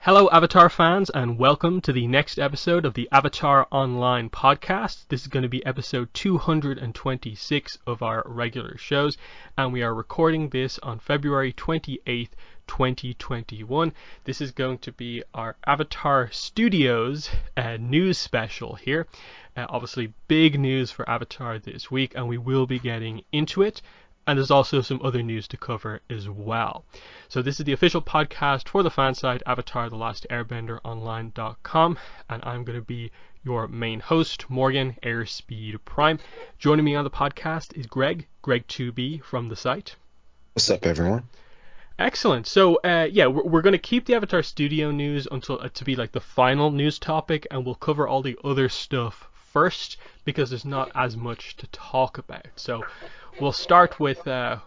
Hello, Avatar fans, and welcome to the next episode of the Avatar Online podcast. This is going to be episode 226 of our regular shows, and we are recording this on February 28th, 2021. This is going to be our Avatar Studios news special here. Obviously, big news for Avatar this week, and we will be getting into it. And there's also some other news to cover as well. So this is the official podcast for the fan site, Avatar The Last Airbender Online.com, and I'm going to be your main host, Morgan Airspeed Prime. Joining me on the podcast is Greg2B from the site. What's up, everyone? Excellent. So we're going to keep the Avatar Studio news until to be like the final news topic, and we'll cover all the other stuff first because there's not as much to talk about. So we'll start with one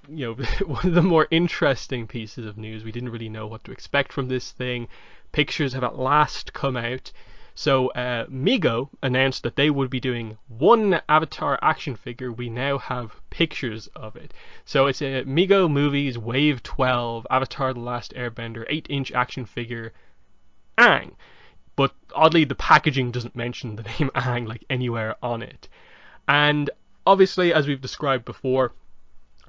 of the more interesting pieces of news. We didn't really know what to expect from this thing. Pictures have at last come out. So Mego announced that they would be doing one Avatar action figure. We now have pictures of it. So it's a Mego Movies Wave 12 Avatar The Last Airbender 8-inch action figure Aang. But oddly, the packaging doesn't mention the name Aang like anywhere on it. And obviously, as we've described before,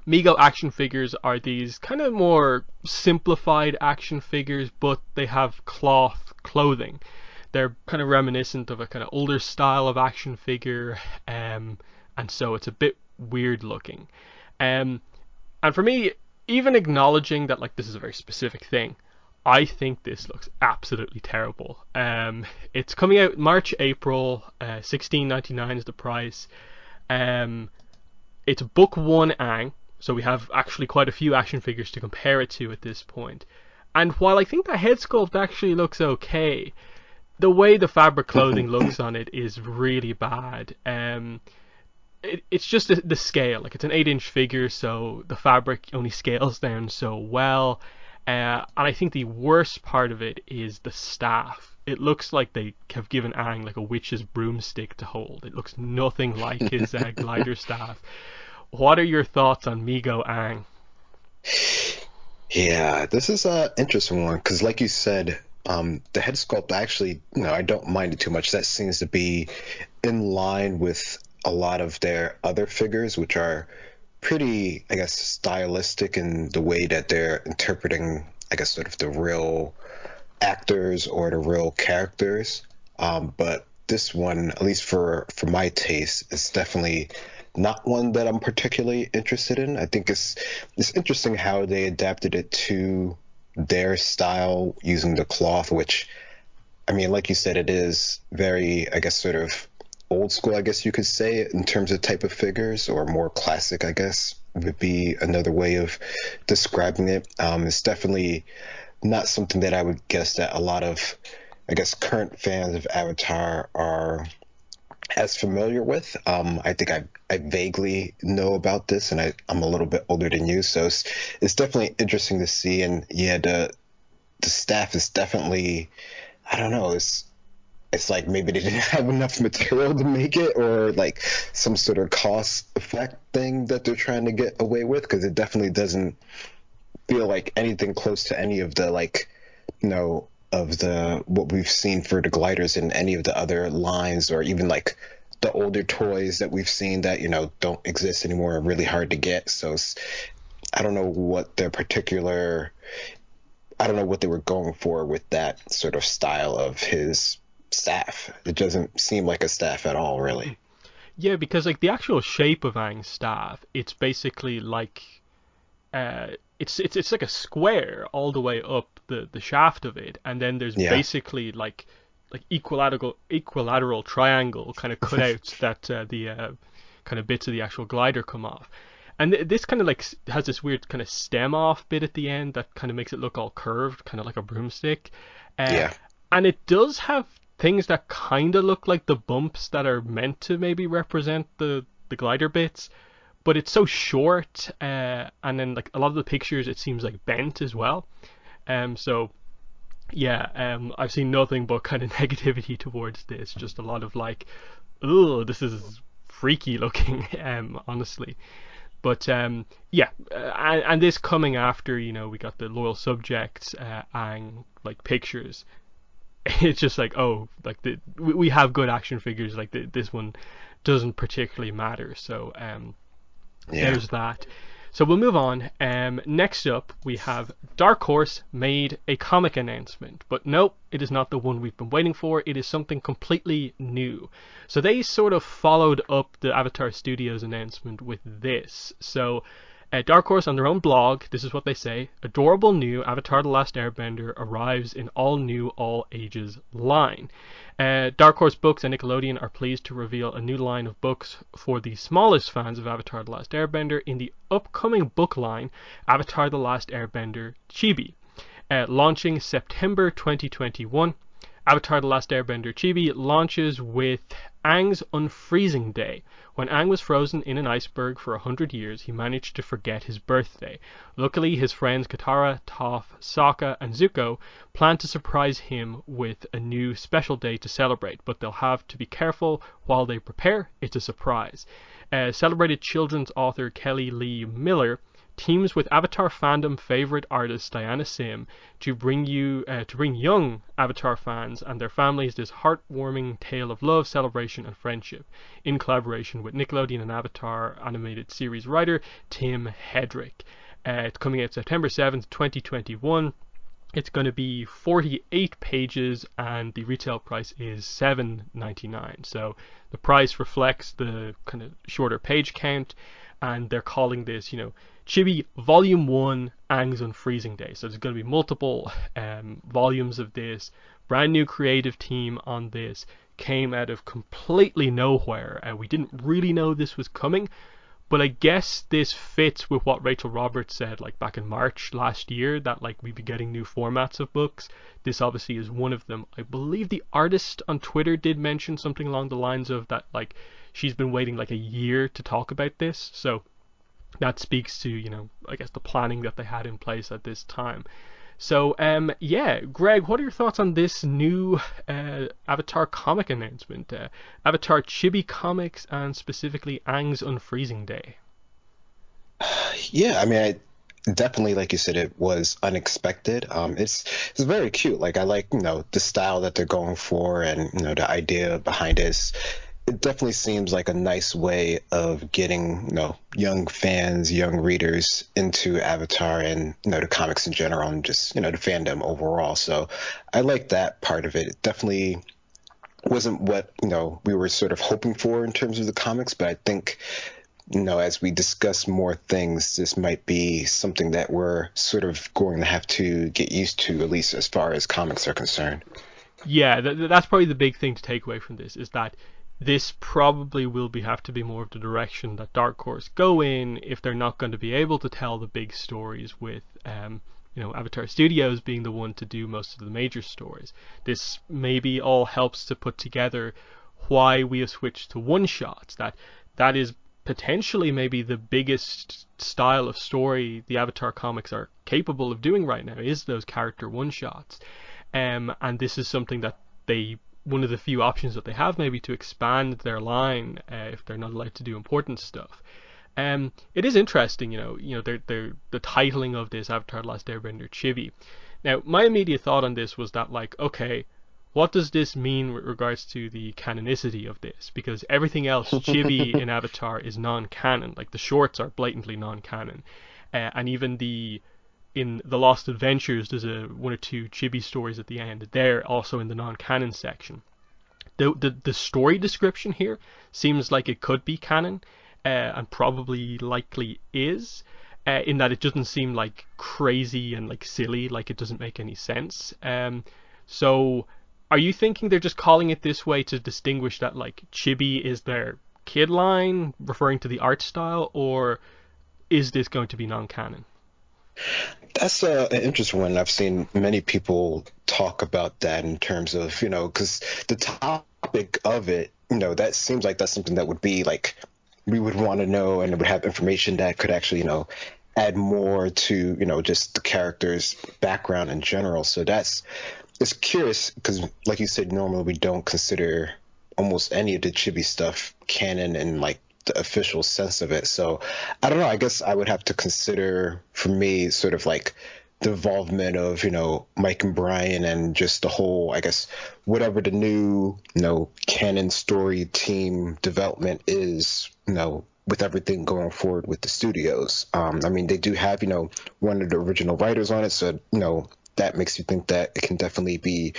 Mego action figures are these kind of more simplified action figures, but they have cloth clothing. They're kind of reminiscent of a kind of older style of action figure, and so it's a bit weird looking. And for me, even acknowledging that like this is a very specific thing, I think this looks absolutely terrible. It's coming out March, April, $16.99 is the price. It's book one Aang, so we have actually quite a few action figures to compare it to at this point. And while I think the head sculpt actually looks okay, the way the fabric clothing looks on it is really bad. It's just the scale. Like, it's an 8-inch figure, so the fabric only scales down so well. And I think the worst part of it is the staff. It looks like they have given Aang like a witch's broomstick to hold. It looks nothing like his glider staff. What are your thoughts on Mego Aang? Yeah, this is an interesting one because, like you said, the head sculpt actually, I don't mind it too much. That seems to be in line with a lot of their other figures, which are pretty, I guess, stylistic in the way that they're interpreting, I guess, sort of the real actors or the real characters. But this one, at least for my taste, is definitely not one that I'm particularly interested in. I think it's interesting how they adapted it to their style using the cloth, which, I mean, like you said, it is very, I guess, sort of old school, I guess you could say, in terms of type of figures, or more classic, I guess, would be another way of describing it. It's definitely not something that I would guess that a lot of, I guess, current fans of Avatar are as familiar with. I think I vaguely know about this, and I'm a little bit older than you, so it's definitely interesting to see. And yeah, the staff is definitely, I don't know, it's like maybe they didn't have enough material to make it, or like some sort of cost effect thing that they're trying to get away with, because it definitely doesn't feel like anything close to any of the, like, of the what we've seen for the gliders in any of the other lines, or even like the older toys that we've seen that don't exist anymore, are really hard to get. So I don't know what their particular, I don't know what they were going for with that sort of style of his staff. It doesn't seem like a staff at all, really. Yeah, because like the actual shape of Aang's staff, it's basically like it's like a square all the way up the shaft of it, and then there's basically like equilateral triangle kind of cutouts that the kind of bits of the actual glider come off. And this kind of like has this weird kind of stem off bit at the end that kind of makes it look all curved, kind of like a broomstick. And it does have things that kind of look like the bumps that are meant to maybe represent the glider bits, but it's so short, and then like a lot of the pictures it seems like bent as well. So yeah, I've seen nothing but kind of negativity towards this. Just a lot of like, oh, this is freaky looking, honestly. But and this coming after, we got the Loyal Subjects Aang like pictures, it's just like, oh, like we have good action figures, like this one doesn't particularly matter. So Yeah. there's that. So we'll move on. Next up, we have Dark Horse made a comic announcement, but nope, it is not the one we've been waiting for. It is something completely new. So they sort of followed up the Avatar Studios announcement with this. So Dark Horse on their own blog, this is what they say: adorable new Avatar The Last Airbender arrives in all new, all ages line. Dark Horse Books and Nickelodeon are pleased to reveal a new line of books for the smallest fans of Avatar The Last Airbender in the upcoming book line, Avatar The Last Airbender Chibi. Launching September 2021, Avatar The Last Airbender Chibi launches with Aang's Unfreezing Day. When Aang was frozen in an iceberg for 100 years, he managed to forget his birthday. Luckily, his friends Katara, Toph, Sokka, and Zuko plan to surprise him with a new special day to celebrate, but they'll have to be careful while they prepare. It's a surprise. Celebrated children's author Kelly Lee Miller teams with Avatar fandom favorite artist Diana Sim to bring young Avatar fans and their families this heartwarming tale of love, celebration, and friendship, in collaboration with Nickelodeon and Avatar animated series writer Tim Hedrick. It's coming out September 7th, 2021. It's going to be 48 pages, and the retail price is $7.99. So the price reflects the kind of shorter page count, and they're calling this, Chibi Volume 1 Aang's Unfreezing Day. So there's going to be multiple volumes of this. Brand new creative team on this. Came out of completely nowhere. We didn't really know this was coming, but I guess this fits with what Rachel Roberts said like back in March last year, that like we'd be getting new formats of books. This obviously is one of them. I believe the artist on Twitter did mention something along the lines of that, like she's been waiting like a year to talk about this. So that speaks to, I guess the planning that they had in place at this time. So, yeah, Greg, what are your thoughts on this new Avatar comic announcement? Avatar Chibi Comics, and specifically Aang's Unfreezing Day. Yeah, I mean, definitely, like you said, it was unexpected. It's very cute. Like I like, the style that they're going for, and the idea behind it definitely seems like a nice way of getting, young fans, young readers into Avatar and, the comics in general, and just, the fandom overall. So I like that part of it. It definitely wasn't what, we were sort of hoping for in terms of the comics, but I think, as we discuss more things, this might be something that we're sort of going to have to get used to, at least as far as comics are concerned. Yeah, that's probably the big thing to take away from this, is that this probably will have to be more of the direction that Dark Horse go in if they're not going to be able to tell the big stories with Avatar Studios being the one to do most of the major stories. This maybe all helps to put together why we have switched to one shots. That is potentially maybe the biggest style of story the Avatar comics are capable of doing right now, is those character one shots. And this is something that one of the few options that they have maybe to expand their line if they're not allowed to do important stuff. It is interesting, they're the titling of this Avatar: The Last Airbender Chibi. Now, my immediate thought on this was that, like, okay, what does this mean with regards to the canonicity of this? Because everything else Chibi in Avatar is non-canon. Like the shorts are blatantly non-canon, and even in the Lost Adventures, there's one or two Chibi stories at the end. They're also in the non-canon section. The story description here seems like it could be canon, and probably likely is, in that it doesn't seem like crazy and like silly, like it doesn't make any sense. So are you thinking they're just calling it this way to distinguish that like Chibi is their kid line, referring to the art style, or is this going to be non-canon? That's an interesting one. I've seen many people talk about that in terms of, because the topic of it, that seems like that's something that would be like, we would want to know, and it would have information that could actually, add more to, just the character's background in general. So it's curious because, like you said, normally we don't consider almost any of the Chibi stuff canon and like the official sense of it. So I don't know. I guess I would have to consider, for me, sort of like the involvement of, Mike and Brian and just the whole, I guess, whatever the new, canon story team development is, with everything going forward with the studios. I mean, they do have, one of the original writers on it, so, that makes you think that it can definitely be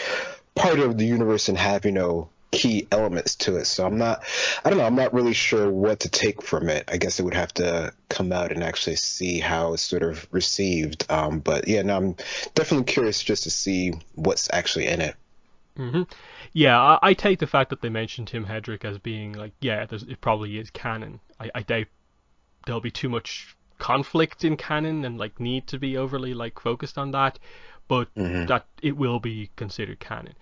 part of the universe and have, key elements to it. So I don't know, I'm not really sure what to take from it. I guess it would have to come out and actually see how it's sort of received. But yeah, no, I'm definitely curious just to see what's actually in it. Hmm. Yeah, I take the fact that they mentioned Tim Hedrick as being like, yeah, it probably is canon. I doubt there'll be too much conflict in canon and like need to be overly like focused on that, but Hmm. that it will be considered canon.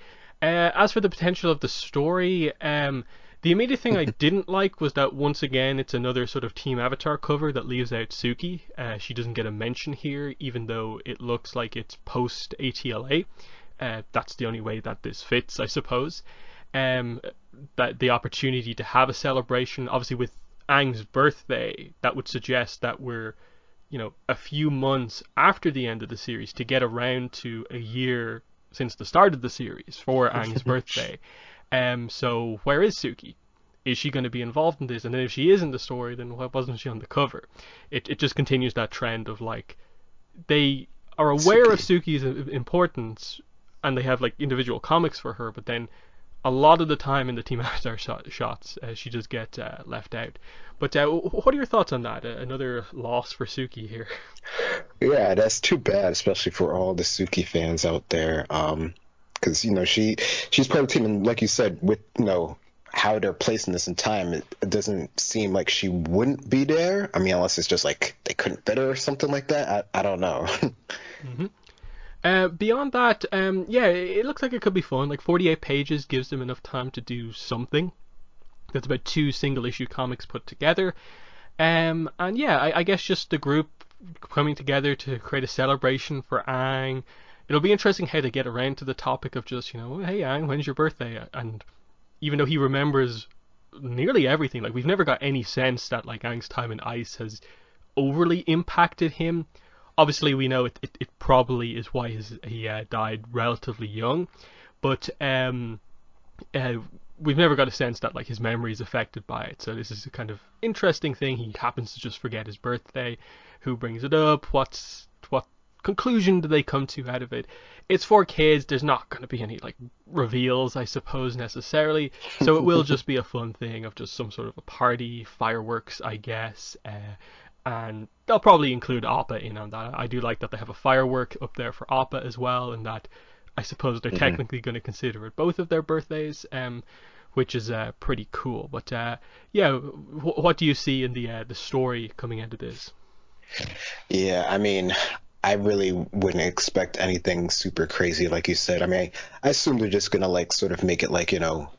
As for the potential of the story, the immediate thing I didn't like was that once again it's another sort of Team Avatar cover that leaves out Suki. She doesn't get a mention here, even though it looks like it's post ATLA. That's the only way that this fits, I suppose. Um, that the opportunity to have a celebration, obviously with Aang's birthday, that would suggest that we're, a few months after the end of the series to get around to a year since the start of the series for Aang's birthday. So where is Suki? Is she going to be involved in this? And then if she is in the story, then why wasn't she on the cover? It just continues that trend of like they are aware of Suki. Suki's importance and they have like individual comics for her, but then a lot of the time in the Team Avatar shots, she just get left out. But what are your thoughts on that? Another loss for Suki here. Yeah, that's too bad, especially for all the Suki fans out there. Because she's part of the team, and like you said, with how they're placing this in time, it doesn't seem like she wouldn't be there. I mean, unless it's just like they couldn't fit her or something like that. I don't know. Hmm. Beyond that, yeah, it looks like it could be fun. Like 48 pages gives them enough time to do something. That's about two single issue comics put together. And yeah, I guess just the group coming together to create a celebration for Aang. It'll be interesting how they get around to the topic of just, hey Aang, when's your birthday? And even though he remembers nearly everything, like we've never got any sense that like Aang's time in ice has overly impacted him. Obviously, we know it probably is why he died relatively young, but uh, we've never got a sense that like his memory is affected by it. So this is a kind of interesting thing. He happens to just forget his birthday. Who brings it up? What conclusion do they come to out of it? It's for kids. There's not going to be any like reveals, I suppose, necessarily. So it will just be a fun thing of just some sort of a party, fireworks, I guess. And they'll probably include Appa in on that. I do like that they have a firework up there for Appa as well, and that I suppose they're Hmm. technically going to consider it both of their birthdays, which is pretty cool. But yeah, what do you see in the story coming out of this? Yeah, I mean, I really wouldn't expect anything super crazy, like you said. I mean, I assume they're just gonna like sort of make it like,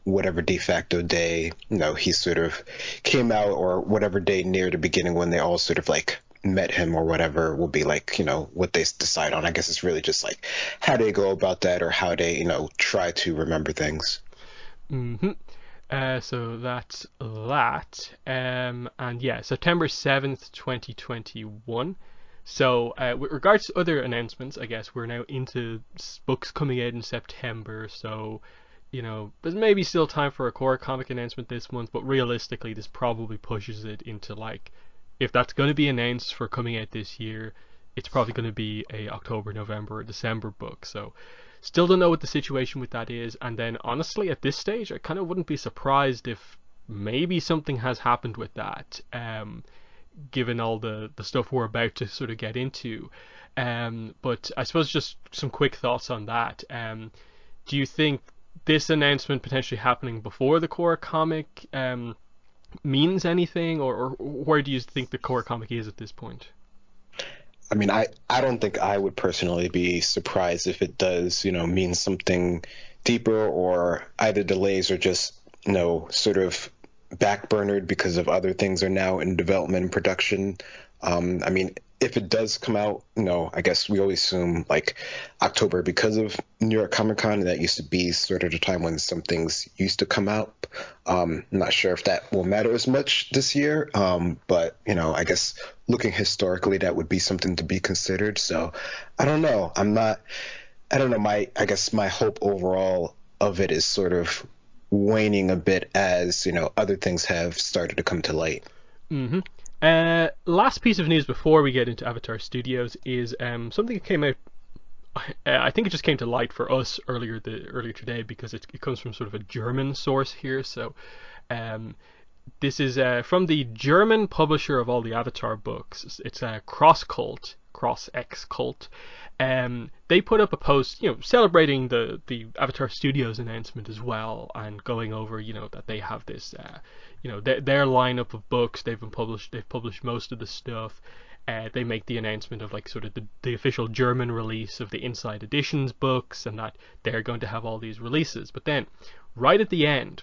whatever de facto day, he sort of came out, or whatever day near the beginning when they all sort of like met him or whatever will be like, what they decide on. I guess it's really just like how they go about that, or how they, try to remember things. Hmm. So that's that. And yeah, September 7th, 2021. So, with regards to other announcements, I guess we're now into books coming out in September. So, there's maybe still time for a core comic announcement this month, but realistically, this probably pushes it into like, if that's going to be announced for coming out this year, it's probably going to be a October, November, or December book. So, still don't know what the situation with that is. And then, honestly, at this stage, I kind of wouldn't be surprised if maybe something has happened with that. Given all the stuff we're about to sort of get into. But I suppose just some quick thoughts on that. Do you think this announcement potentially happening before the core comic means anything, or where do you think the core comic is at this point? I mean, I don't think I would personally be surprised if it does, mean something deeper, or either delays or just, sort of backburnered because of other things are now in development and production. I mean, if it does come out, I guess we always assume like October because of New York Comic Con, and that used to be sort of the time when some things used to come out. Not sure if that will matter as much this year, but I guess looking historically, that would be something to be considered. So I don't know. I don't know. I guess my hope overall of it is sort of waning a bit as other things have started to come to light. hmm Last piece of news before we get into Avatar Studios is something that came out. I think it just came to light for us earlier today because it comes from sort of a German source here. So um, this is from the German publisher of all the Avatar books. It's a Cross X Cult. They put up a post, celebrating the Avatar Studios announcement as well, and going over, that they have this, their lineup of books. They've published most of the stuff. They make the announcement of like sort of the official German release of the Inside Editions books, and that they're going to have all these releases. But then, right at the end,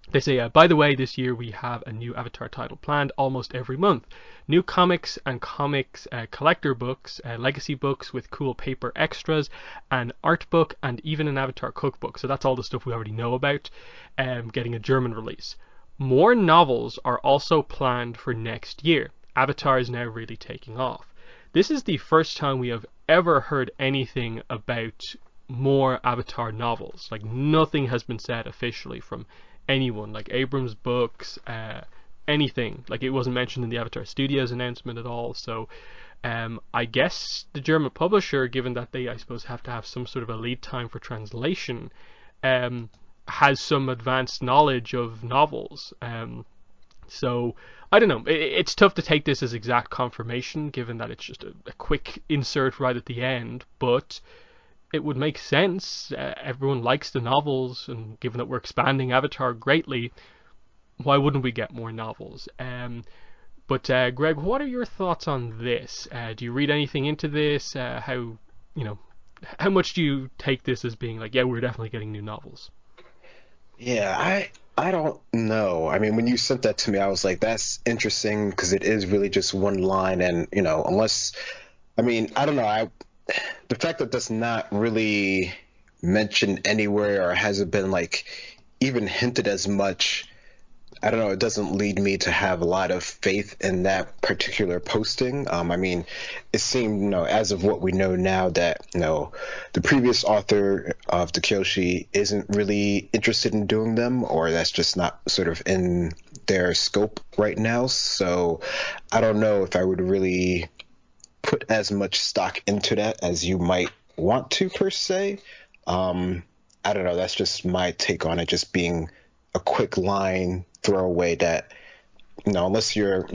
they say, by the way, this year we have a new Avatar title planned almost every month. New comics and comics collector books, legacy books with cool paper extras, an art book, and even an Avatar cookbook. So that's all the stuff we already know about getting a German release. More novels are also planned for next year. Avatar is now really taking off. This is the first time we have ever heard anything about more Avatar novels. Like, nothing has been said officially from anyone, like Abrams books, anything. Like, it wasn't mentioned in the Avatar Studios announcement at all. So I guess the German publisher, given that they, I suppose, have to have some sort of a lead time for translation, has some advanced knowledge of novels. So I don't know. It's tough to take this as exact confirmation, given that it's just a quick insert right at the end. But it would make sense. Everyone likes the novels, and given that we're expanding Avatar greatly, why wouldn't we get more novels? But Greg, what are your thoughts on this? Do you read anything into this? How much do you take this as being like, yeah, we're definitely getting new novels? Yeah, I don't know. I mean, when you sent that to me, I was like, that's interesting because it is really just one line, and unless, I mean, I don't know. The fact that that's not really mentioned anywhere or hasn't been like even hinted as much, I don't know, it doesn't lead me to have a lot of faith in that particular posting. I mean, it seemed, as of what we know now, that, the previous author of the Kyoshi isn't really interested in doing them, or that's just not sort of in their scope right now. So I don't know if I would really put as much stock into that as you might want to, per se. I don't know. That's just my take on it, just being a quick line throwaway that, unless you're,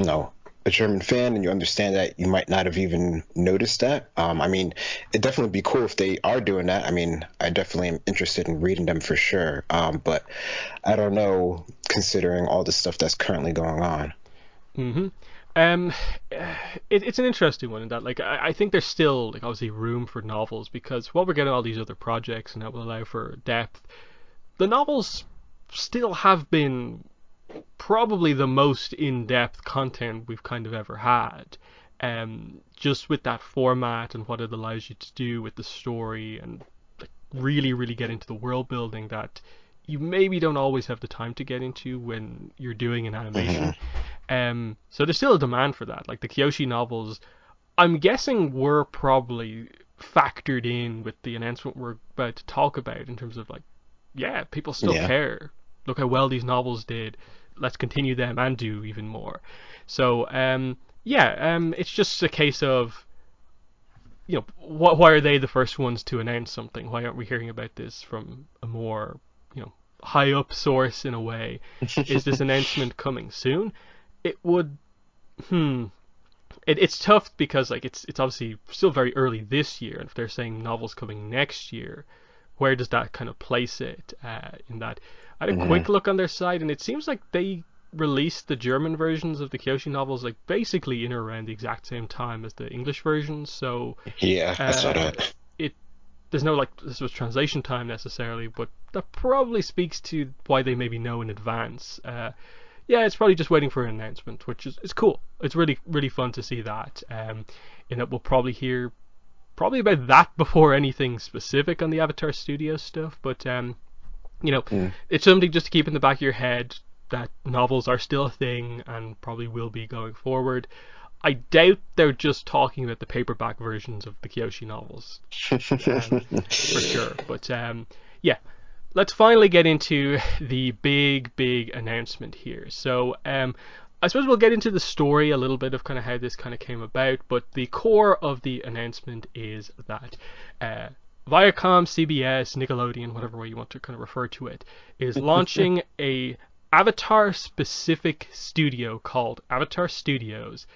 a German fan and you understand that, you might not have even noticed that. I mean, it'd definitely be cool if they are doing that. I mean, I definitely am interested in reading them for sure. But I don't know, considering all the stuff that's currently going on. hmm Um, it's an interesting one in that, like, I think there's still, like, obviously room for novels because while we're getting all these other projects and that will allow for depth, the novels still have been probably the most in-depth content we've kind of ever had. Just with that format and what it allows you to do with the story and like really, really get into the world building that you maybe don't always have the time to get into when you're doing an animation. Hmm. So there's still a demand for that. Like the Kyoshi novels, I'm guessing were probably factored in with the announcement we're about to talk about in terms of like, yeah, people still Yeah. care. Look how well these novels did. Let's continue them and do even more. So, it's just a case of, why are they the first ones to announce something? Why aren't we hearing about this from a more, high up source in a way? Is this announcement coming soon? It would, hmm. It's tough because like it's obviously still very early this year, and if they're saying novels coming next year, where does that kind of place it in that? I had a quick Hmm. look on their site, and it seems like they released the German versions of the Kyoshi novels like basically in or around the exact same time as the English versions. So Yeah, I saw uh, that. it there's no like this was translation time necessarily, but that probably speaks to why they maybe know in advance. Yeah, it's probably just waiting for an announcement, which is it's cool. It's really really fun to see that. In that we'll probably hear probably about that before anything specific on the Avatar Studios stuff. But you know, Mm. it's something just to keep in the back of your head that novels are still a thing and probably will be going forward. I doubt they're just talking about the paperback versions of the Kyoshi novels, for sure. But yeah, let's finally get into the big announcement here. So I suppose we'll get into the story a little bit of kind of how this kind of came about, but the core of the announcement is that Viacom, CBS, Nickelodeon, whatever way you want to kind of refer to it, is launching a Avatar specific studio called Avatar Studios.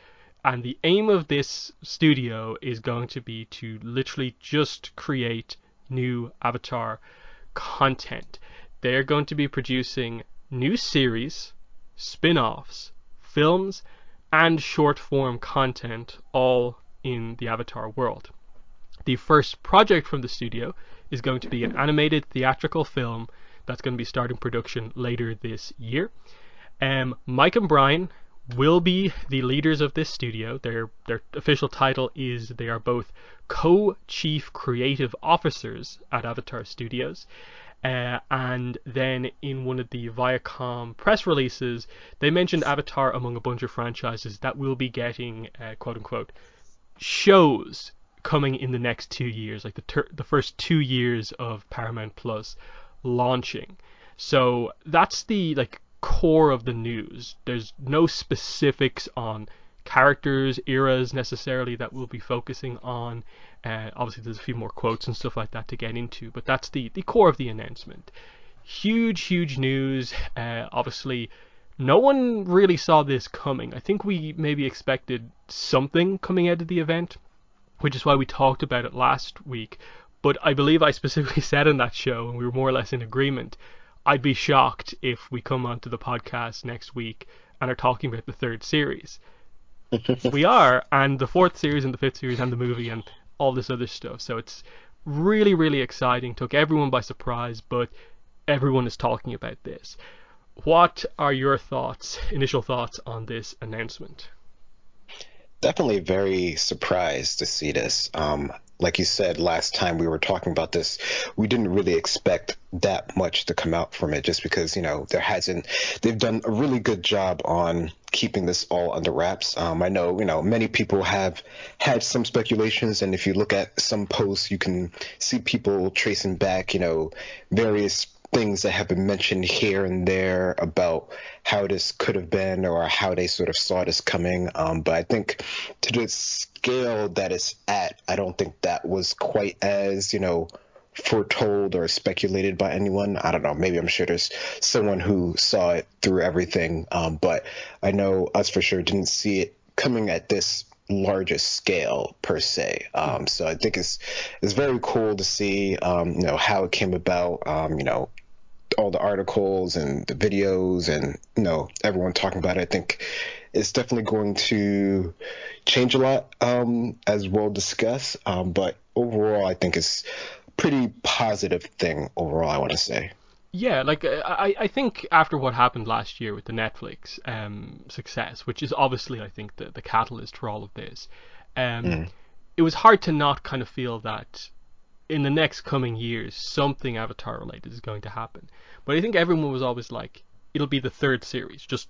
And the aim of this studio is going to be to literally just create new Avatar content. They're going to be producing new series, spin offs, films, and short form content all in the Avatar world. The first project from the studio is going to be an animated theatrical film that's going to be starting production later this year. Mike and Brian will be the leaders of this studio. Their official title is they are both co-chief creative officers at Avatar Studios. And then in one of the Viacom press releases, they mentioned Avatar among a bunch of franchises that will be getting quote unquote shows coming in the next 2 years, like the first 2 years of Paramount Plus launching. So that's the like core of the news. There's no specifics on characters, eras necessarily that we'll be focusing on. Obviously, there's a few more quotes and stuff like that to get into, but that's the core of the announcement. Huge news. Obviously, no one really saw this coming. I think we maybe expected something coming out of the event, which is why we talked about it last week. But I believe I specifically said in that show, and we were more or less in agreement, I'd be shocked if we come onto the podcast next week and are talking about the third series. We are, and the fourth series and the fifth series and the movie and all this other stuff. So it's really exciting. Took everyone by surprise, but everyone is talking about this. What are your thoughts, initial thoughts on this announcement? Definitely very surprised to see this. Like you said last time we were talking about this, we didn't really expect that much to come out from it, just because they've done a really good job on keeping this all under wraps. I know many people have had some speculations, and if you look at some posts, you can see people tracing back various things that have been mentioned here and there about how this could have been or how they sort of saw this coming. But I think to the scale that it's at, I don't think that was quite as, foretold or speculated by anyone. I don't know. Maybe I'm sure there's someone who saw it through everything. But I know us for sure didn't see it coming at this largest scale per se. So I think it's very cool to see, how it came about, all the articles and the videos and, everyone talking about it. I think it's definitely going to change a lot, as we'll discuss. But overall, I think it's a pretty positive thing overall, I want to say. Yeah, like I think after what happened last year with the Netflix success, which is obviously I think the catalyst for all of this, Mm. it was hard to not kind of feel that in the next coming years something Avatar related is going to happen. But I think everyone was always like, it'll be the third series, just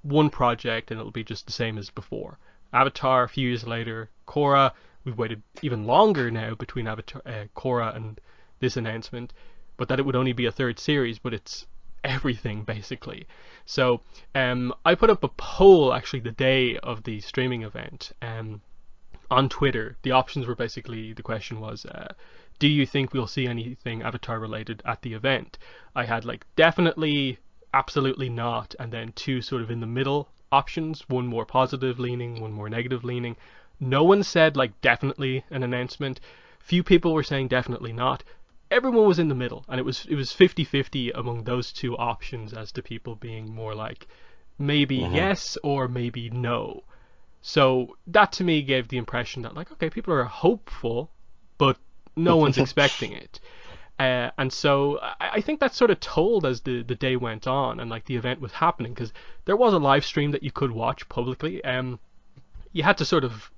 one project, and it'll be just the same as before. Avatar, a few years later, Korra. We've waited even longer now between Avatar, Korra, and this announcement, but that it would only be a third series, but it's everything basically. So I put up a poll actually the day of the streaming event on Twitter. The options were basically, the question was, do you think we'll see anything Avatar related at the event? I had like definitely, absolutely not, and then two sort of in the middle options, one more positive leaning, one more negative leaning. No one said like definitely an announcement. Few people were saying definitely not. Everyone was in the middle, and it was 50-50 among those two options as to people being more like maybe Hmm. yes or maybe no. So that to me gave the impression that like, okay, people are hopeful, but no one's expecting it. And so I think that sort of told as the day went on and like the event was happening, because there was a live stream that you could watch publicly. You had to sort of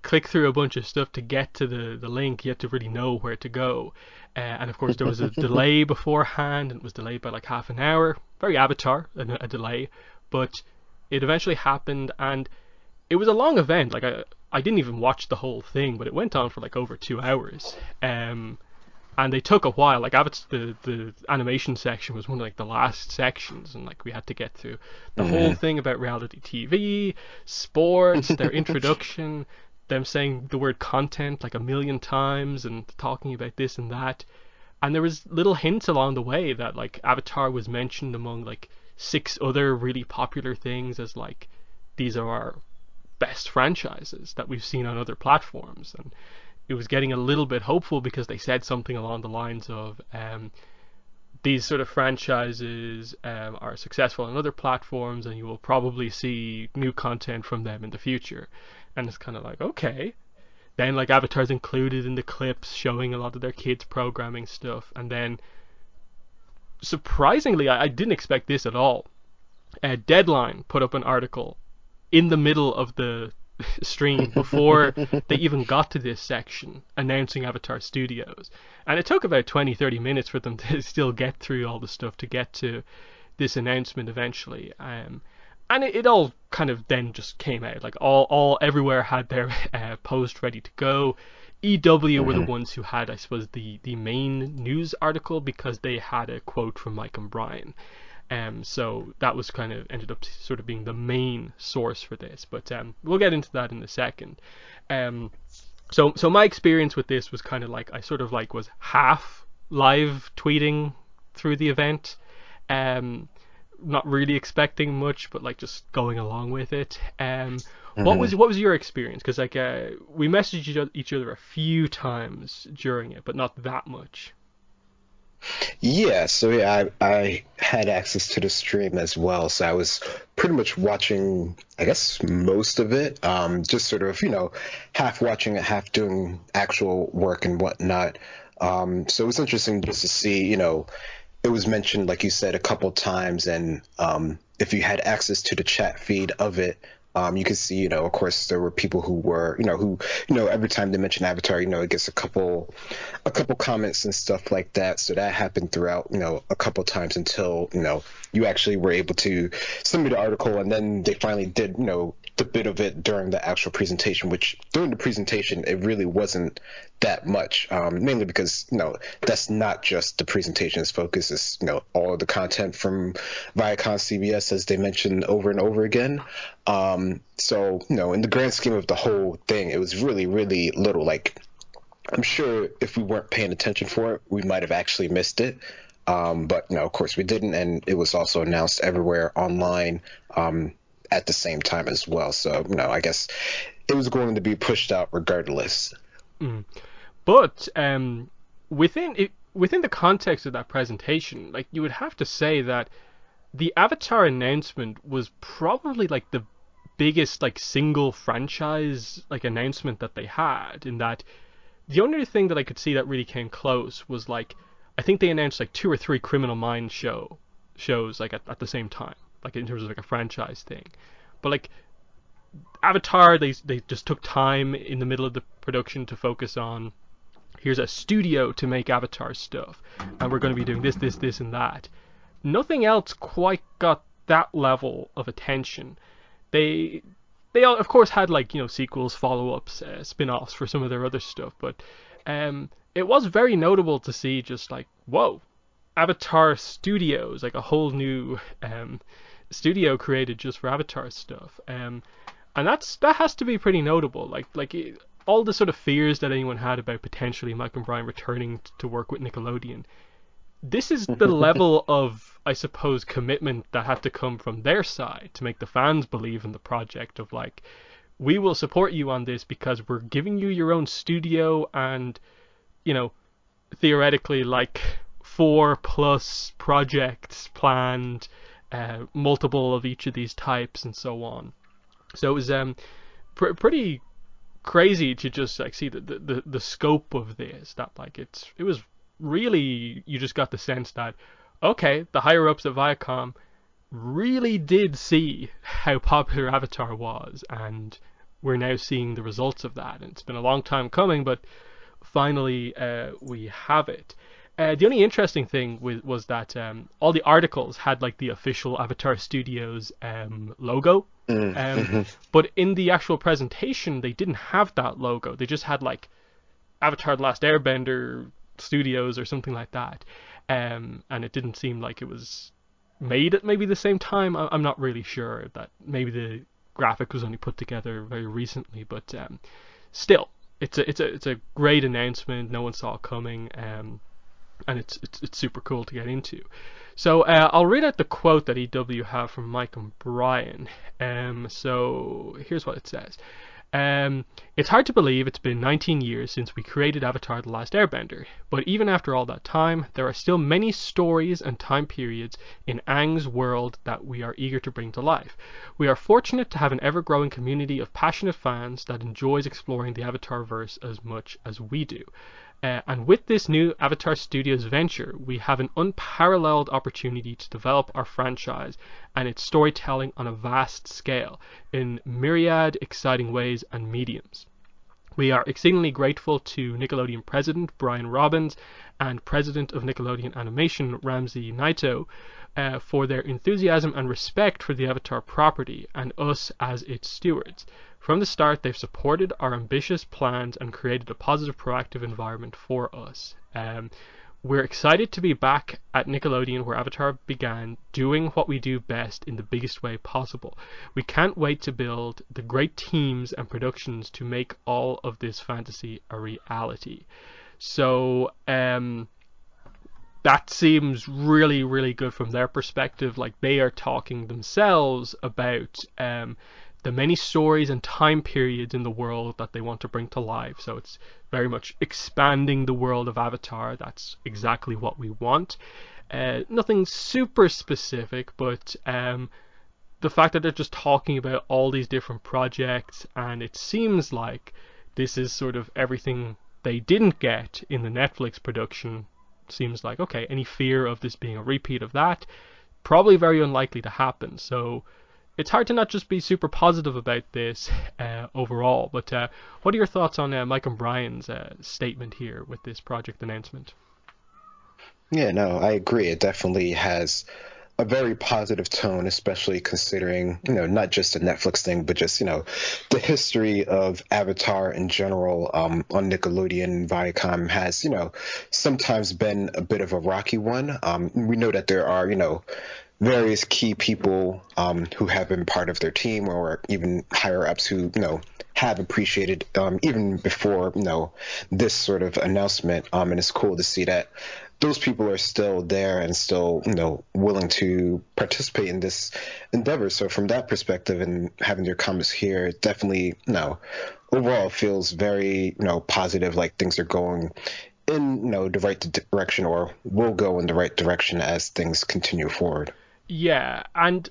click through a bunch of stuff to get to the link. You had to really know where to go. And of course, there was a delay beforehand, and it was delayed by like half an hour. Very Avatar, a delay. But it eventually happened, and it was a long event. Like, I didn't even watch the whole thing, but it went on for like over 2 hours. And they took a while. Like, the animation section was one of like the last sections, and like we had to get through the whole thing about reality TV, sports, their introduction, them saying the word content like a million times and talking about this and that. And there was little hints along the way that like Avatar was mentioned among like 6 other really popular things as like, these are our best franchises that we've seen on other platforms. And it was getting a little bit hopeful because they said something along the lines of these sort of franchises are successful on other platforms, and you will probably see new content from them in the future. And it's kind of like, okay. Then like Avatar's included in the clips showing a lot of their kids programming stuff. And then surprisingly, I didn't expect this at all. Deadline put up an article in the middle of the stream before they even got to this section announcing Avatar Studios, and it took about 20-30 minutes for them to still get through all the stuff to get to this announcement eventually. And it all kind of then just came out, like all everywhere had their post ready to go. EW were the ones who had, I suppose, the main news article, because they had a quote from Mike and Brian. So that was kind of ended up sort of being the main source for this, but we'll get into that in a second. So my experience with this was kind of like, I sort of like was half live tweeting through the event, not really expecting much, but like just going along with it. What was your experience? Because like we messaged each other a few times during it, but not that much. Yeah, so yeah, I had access to the stream as well, so I was pretty much watching, I guess, most of it. Just sort of, half watching it, half doing actual work and whatnot. So it was interesting just to see, it was mentioned, like you said, a couple times, and if you had access to the chat feed of it, you could see, of course, there were people who were, every time they mention Avatar, it gets a couple comments and stuff like that. So that happened throughout, a couple times until, you actually were able to send me the article, and then they finally did, the bit of it during the actual presentation, which during the presentation, it really wasn't that much, mainly because, that's not just the presentation's focus. Is, all of the content from Viacom CBS, as they mentioned over and over again. So, in the grand scheme of the whole thing, it was really, really little. Like, I'm sure if we weren't paying attention for it, we might have actually missed it. But, of course we didn't. And it was also announced everywhere online at the same time as well. So, I guess it was going to be pushed out regardless. But within the context of that presentation, like, you would have to say that the Avatar announcement was probably like the biggest like single franchise like announcement that they had, in that the only thing that I could see that really came close was like, I think they announced like 2 or 3 Criminal Minds shows like at the same time, like in terms of like a franchise thing. But like Avatar, they just took time in the middle of the production to focus on, here's a studio to make Avatar stuff, and we're going to be doing this and that. Nothing else quite got that level of attention. They all, of course, had like, sequels, follow-ups, spin-offs for some of their other stuff, but it was very notable to see just like, whoa, Avatar Studios, like a whole new studio created just for Avatar stuff. And that has to be pretty notable. Like all the sort of fears that anyone had about potentially Mike and Brian returning to work with Nickelodeon, this is the level of, I suppose, commitment that had to come from their side to make the fans believe in the project of like, we will support you on this because we're giving you your own studio and, theoretically like 4+ projects planned, multiple of each of these types and so on. So it was pretty crazy to just like see the scope of this. That like it was really, you just got the sense that okay, the higher ups at Viacom really did see how popular Avatar was, and we're now seeing the results of that. And it's been a long time coming, but finally we have it. The only interesting thing was that all the articles had like the official Avatar Studios logo, Mm-hmm. but in the actual presentation they didn't have that logo. They just had like Avatar: The Last Airbender Studios or something like that, and it didn't seem like it was made at maybe the same time. I'm not really sure. That maybe the graphic was only put together very recently, but still, it's a great announcement. No one saw it coming, and it's super cool to get into. So I'll read out the quote that EW have from Mike and Brian. So here's what it says. It's hard to believe it's been 19 years since we created Avatar: The Last Airbender, but even after all that time, there are still many stories and time periods in Aang's world that we are eager to bring to life. We are fortunate to have an ever-growing community of passionate fans that enjoys exploring the Avatar verse as much as we do. And with this new Avatar Studios venture, we have an unparalleled opportunity to develop our franchise and its storytelling on a vast scale in myriad exciting ways and mediums. We are exceedingly grateful to Nickelodeon President Brian Robbins and President of Nickelodeon Animation Ramsey Naito for their enthusiasm and respect for the Avatar property and us as its stewards. From the start, they've supported our ambitious plans and created a positive, proactive environment for us. We're excited to be back at Nickelodeon where Avatar began, doing what we do best in the biggest way possible. We can't wait to build the great teams and productions to make all of this fantasy a reality. So, that seems really, really good from their perspective. Like, they are talking themselves about the many stories and time periods in the world that they want to bring to life. So it's very much expanding the world of Avatar. That's exactly what we want. Nothing super specific, but the fact that they're just talking about all these different projects, and it seems like this is sort of everything they didn't get in the Netflix production. Seems like, okay, any fear of this being a repeat of that, probably very unlikely to happen. So it's hard to not just be super positive about this overall. But what are your thoughts on Mike and Brian's statement here with this project announcement? Yeah, no, I agree. It definitely has a very positive tone, especially considering, not just a Netflix thing, but just, the history of Avatar in general on Nickelodeon. Viacom has, sometimes been a bit of a rocky one. We know that there are, various key people who have been part of their team or even higher ups who, have appreciated even before, this sort of announcement. And it's cool to see that those people are still there and still, willing to participate in this endeavor. So from that perspective and having your comments here, it definitely, overall feels very, positive, like things are going in, the right direction or will go in the right direction as things continue forward. Yeah, and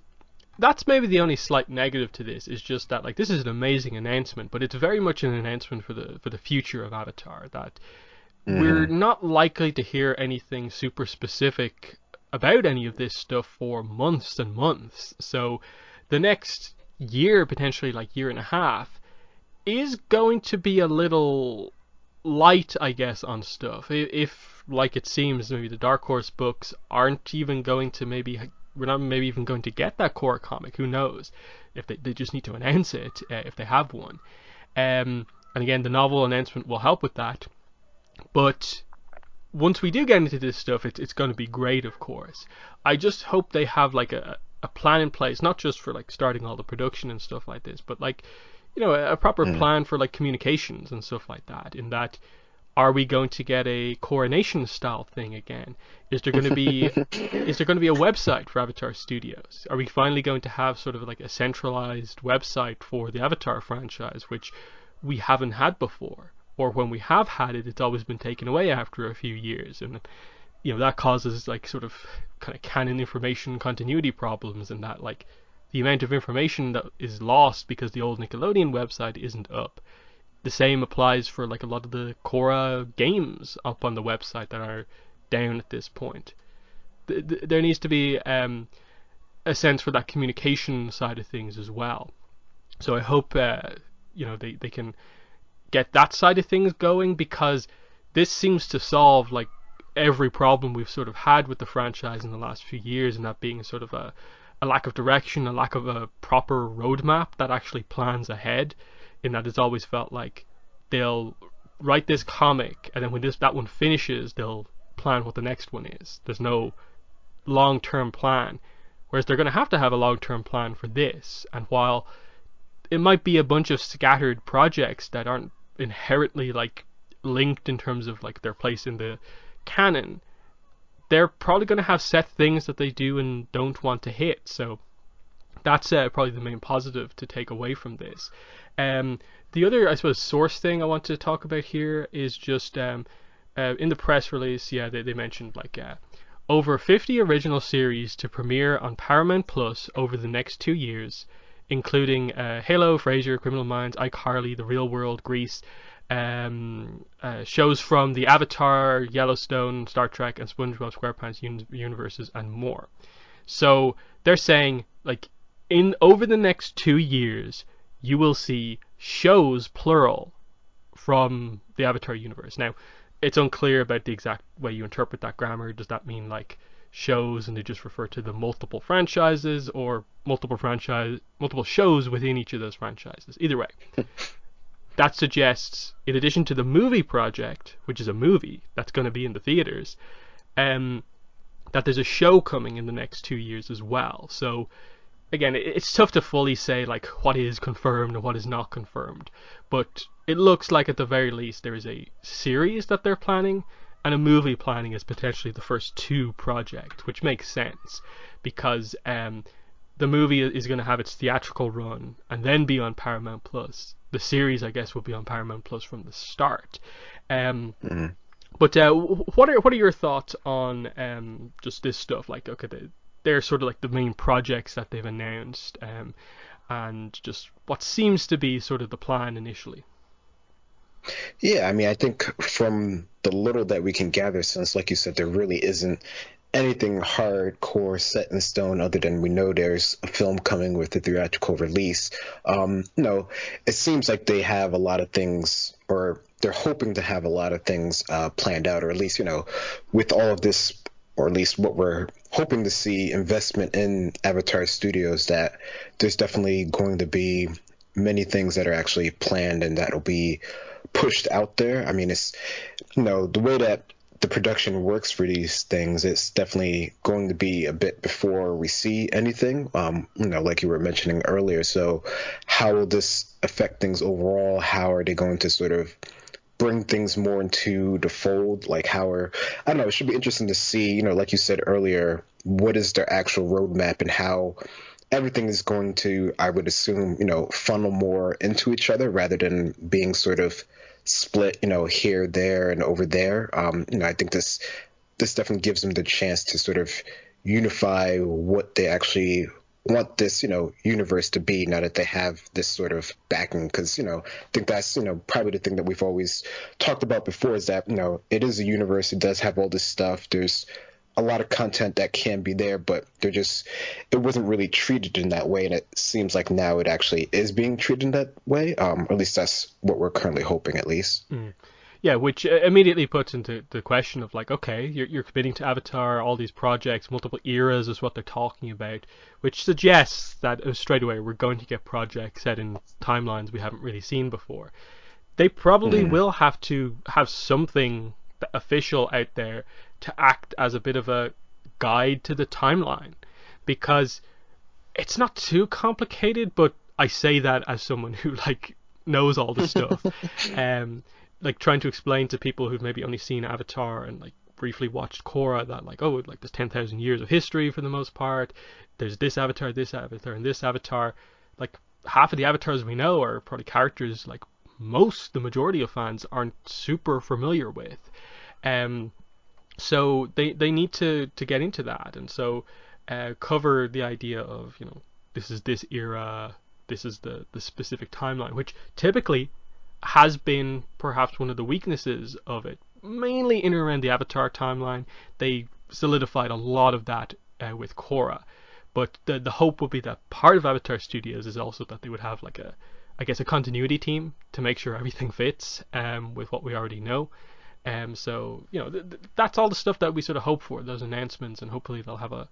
that's maybe the only slight negative to this, is just that like this is an amazing announcement, but it's very much an announcement for the future of Avatar. That we're not likely to hear anything super specific about any of this stuff for months and months. So the next year, potentially like year and a half, is going to be a little light, I guess, on stuff. If like it seems, maybe the Dark Horse books aren't even going to we're not maybe even going to get that core comic. Who knows? If they just need to announce it, if they have one. And again, the novel announcement will help with that. But once we do get into this stuff, it's going to be great, of course. I just hope they have like a plan in place, not just for like starting all the production and stuff like this, but like, a proper plan for like communications and stuff like that. In that, are we going to get a coronation style thing again? Is there going to be a website for Avatar Studios? Are we finally going to have sort of like a centralized website for the Avatar franchise, which we haven't had before? Or when we have had it, it's always been taken away after a few years, and that causes like sort of kind of canon information continuity problems, and that like the amount of information that is lost because the old Nickelodeon website isn't up the same applies for like a lot of the Korra games up on the website that are down at this point. There needs to be a sense for that communication side of things as well. So I hope they can get that side of things going, because this seems to solve like every problem we've sort of had with the franchise in the last few years, and that being sort of a lack of direction, a lack of a proper roadmap that actually plans ahead. In that it's always felt like they'll write this comic, and then when that one finishes, they'll plan what the next one is. There's no long-term plan, whereas they're going to have a long-term plan for this. And while it might be a bunch of scattered projects that aren't inherently like linked in terms of like their place in the canon, they're probably going to have set things that they do and don't want to hit. So that's probably the main positive to take away from this. The other, I suppose, source thing I want to talk about here is just in the press release, they mentioned like over 50 original series to premiere on Paramount Plus over the next 2 years, including Halo, Frasier, Criminal Minds, iCarly, The Real World, Grease, shows from the Avatar, Yellowstone, Star Trek, and SpongeBob SquarePants universes, and more. So they're saying like over the next 2 years, you will see shows, plural, from the Avatar universe. Now, it's unclear about the exact way you interpret that grammar. Does that mean like shows and they just refer to the multiple franchises, or multiple shows within each of those franchises? Either way, that suggests, in addition to the movie project, which is a movie that's going to be in the theaters, that there's a show coming in the next 2 years as well. So again, it's tough to fully say like what is confirmed and what is not confirmed, but it looks like at the very least there is a series that they're planning, and a movie planning is potentially the first two projects, which makes sense because the movie is going to have its theatrical run and then be on Paramount Plus. The series, I guess, will be on Paramount Plus from the start. But what are your thoughts on just this stuff? Like, okay, they're sort of like the main projects that they've announced, and just what seems to be sort of the plan initially. Yeah, I mean, I think from the little that we can gather, since, like you said, there really isn't anything hardcore set in stone other than we know there's a film coming with the theatrical release. It seems like they have a lot of things, or they're hoping to have a lot of things planned out, or at least, with all of this, or at least what we're hoping to see, investment in Avatar Studios, that there's definitely going to be many things that are actually planned and that'll be pushed out there. I mean, it's, the way that the production works for these things, it's definitely going to be a bit before we see anything, like you were mentioning earlier. So how will this affect things overall? How are they going to sort of bring things more into the fold? Like I don't know, it should be interesting to see, like you said earlier, what is their actual roadmap and how everything is going to, I would assume, funnel more into each other rather than being sort of split, here, there, and over there. I think this definitely gives them the chance to sort of unify what they actually want this, universe to be, now that they have this sort of backing. Because, I think that's, probably the thing that we've always talked about before, is that, it is a universe. It does have all this stuff. There's a lot of content that can be there, but it wasn't really treated in that way, and it seems like now it actually is being treated in that way, or at least that's what we're currently hoping, at least. Yeah, which immediately puts into the question of like, okay, you're committing to Avatar, all these projects, multiple eras is what they're talking about, which suggests that straight away we're going to get projects set in timelines we haven't really seen before. They probably will have to have something official out there to act as a bit of a guide to the timeline, because it's not too complicated, but I say that as someone who like knows all this stuff. Like trying to explain to people who've maybe only seen Avatar and like briefly watched Korra that like, oh, like there's 10,000 years of history for the most part, there's this Avatar, and this Avatar. Like half of the Avatars we know are probably characters like the majority of fans aren't super familiar with. So they need to get into that, and so cover the idea of, this is this era, this is the specific timeline, which typically has been perhaps one of the weaknesses of it, mainly in and around the Avatar timeline. They solidified a lot of that with Korra, but the hope would be that part of Avatar Studios is also that they would have like a, I guess, a continuity team to make sure everything fits with what we already know. So that's all the stuff that we sort of hope for, those announcements, and hopefully they'll have a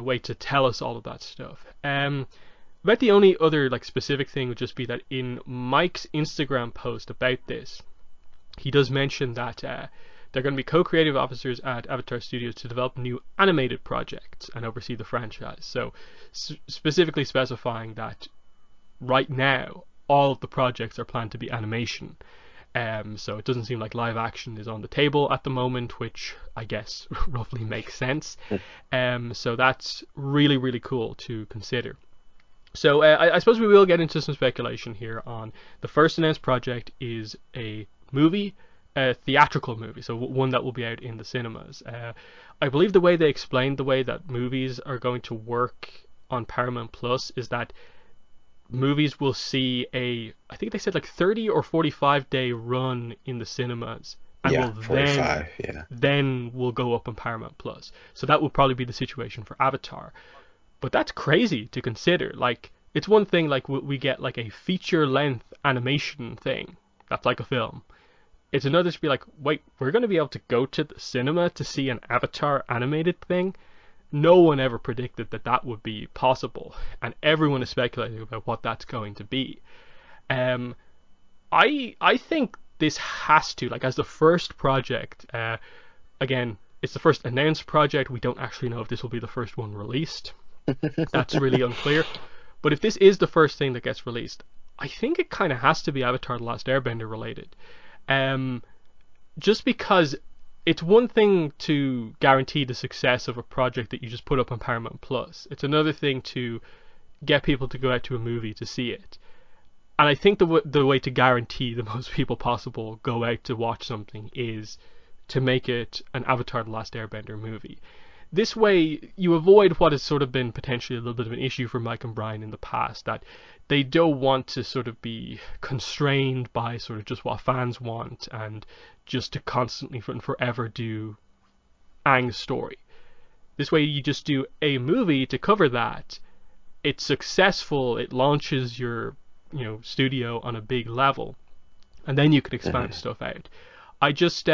way to tell us all of that stuff. About the only other like specific thing would just be that in Mike's Instagram post about this, he does mention that they're going to be co-creative officers at Avatar Studios to develop new animated projects and oversee the franchise. So specifically specifying that right now all of the projects are planned to be animation. So it doesn't seem like live action is on the table at the moment, which I guess roughly makes sense. So that's really, really cool to consider. So I suppose we will get into some speculation here on the first announced project is a movie, a theatrical movie, so one that will be out in the cinemas. I believe the way they explained the way that movies are going to work on Paramount Plus is that movies will see I think they said like 30 or 45-day run in the cinemas, and Yeah, will 45. Yeah. then will go up on Paramount Plus. So that will probably be the situation for Avatar. But that's crazy to consider. Like, it's one thing like we get like a feature length animation thing that's like a film. It's another to be like, wait, we're going to be able to go to the cinema to see an Avatar animated thing? No one ever predicted that that would be possible, and everyone is speculating about what that's going to be. I think this has to, like, as the first project, again, it's the first announced project. We don't actually know if this will be the first one released. That's really unclear. But if this is the first thing that gets released, I think it kind of has to be Avatar: The Last Airbender related. Just because it's one thing to guarantee the success of a project that you just put up on Paramount Plus. It's another thing to get people to go out to a movie to see it. And I think the way to guarantee the most people possible go out to watch something is to make it an Avatar: The Last Airbender movie. This way, you avoid what has sort of been potentially a little bit of an issue for Mike and Brian in the past, that they don't want to sort of be constrained by sort of just what fans want and just to constantly and forever do Aang's story. This way, you just do a movie to cover that. It's successful. It launches your studio on a big level, and then you can expand stuff out. I just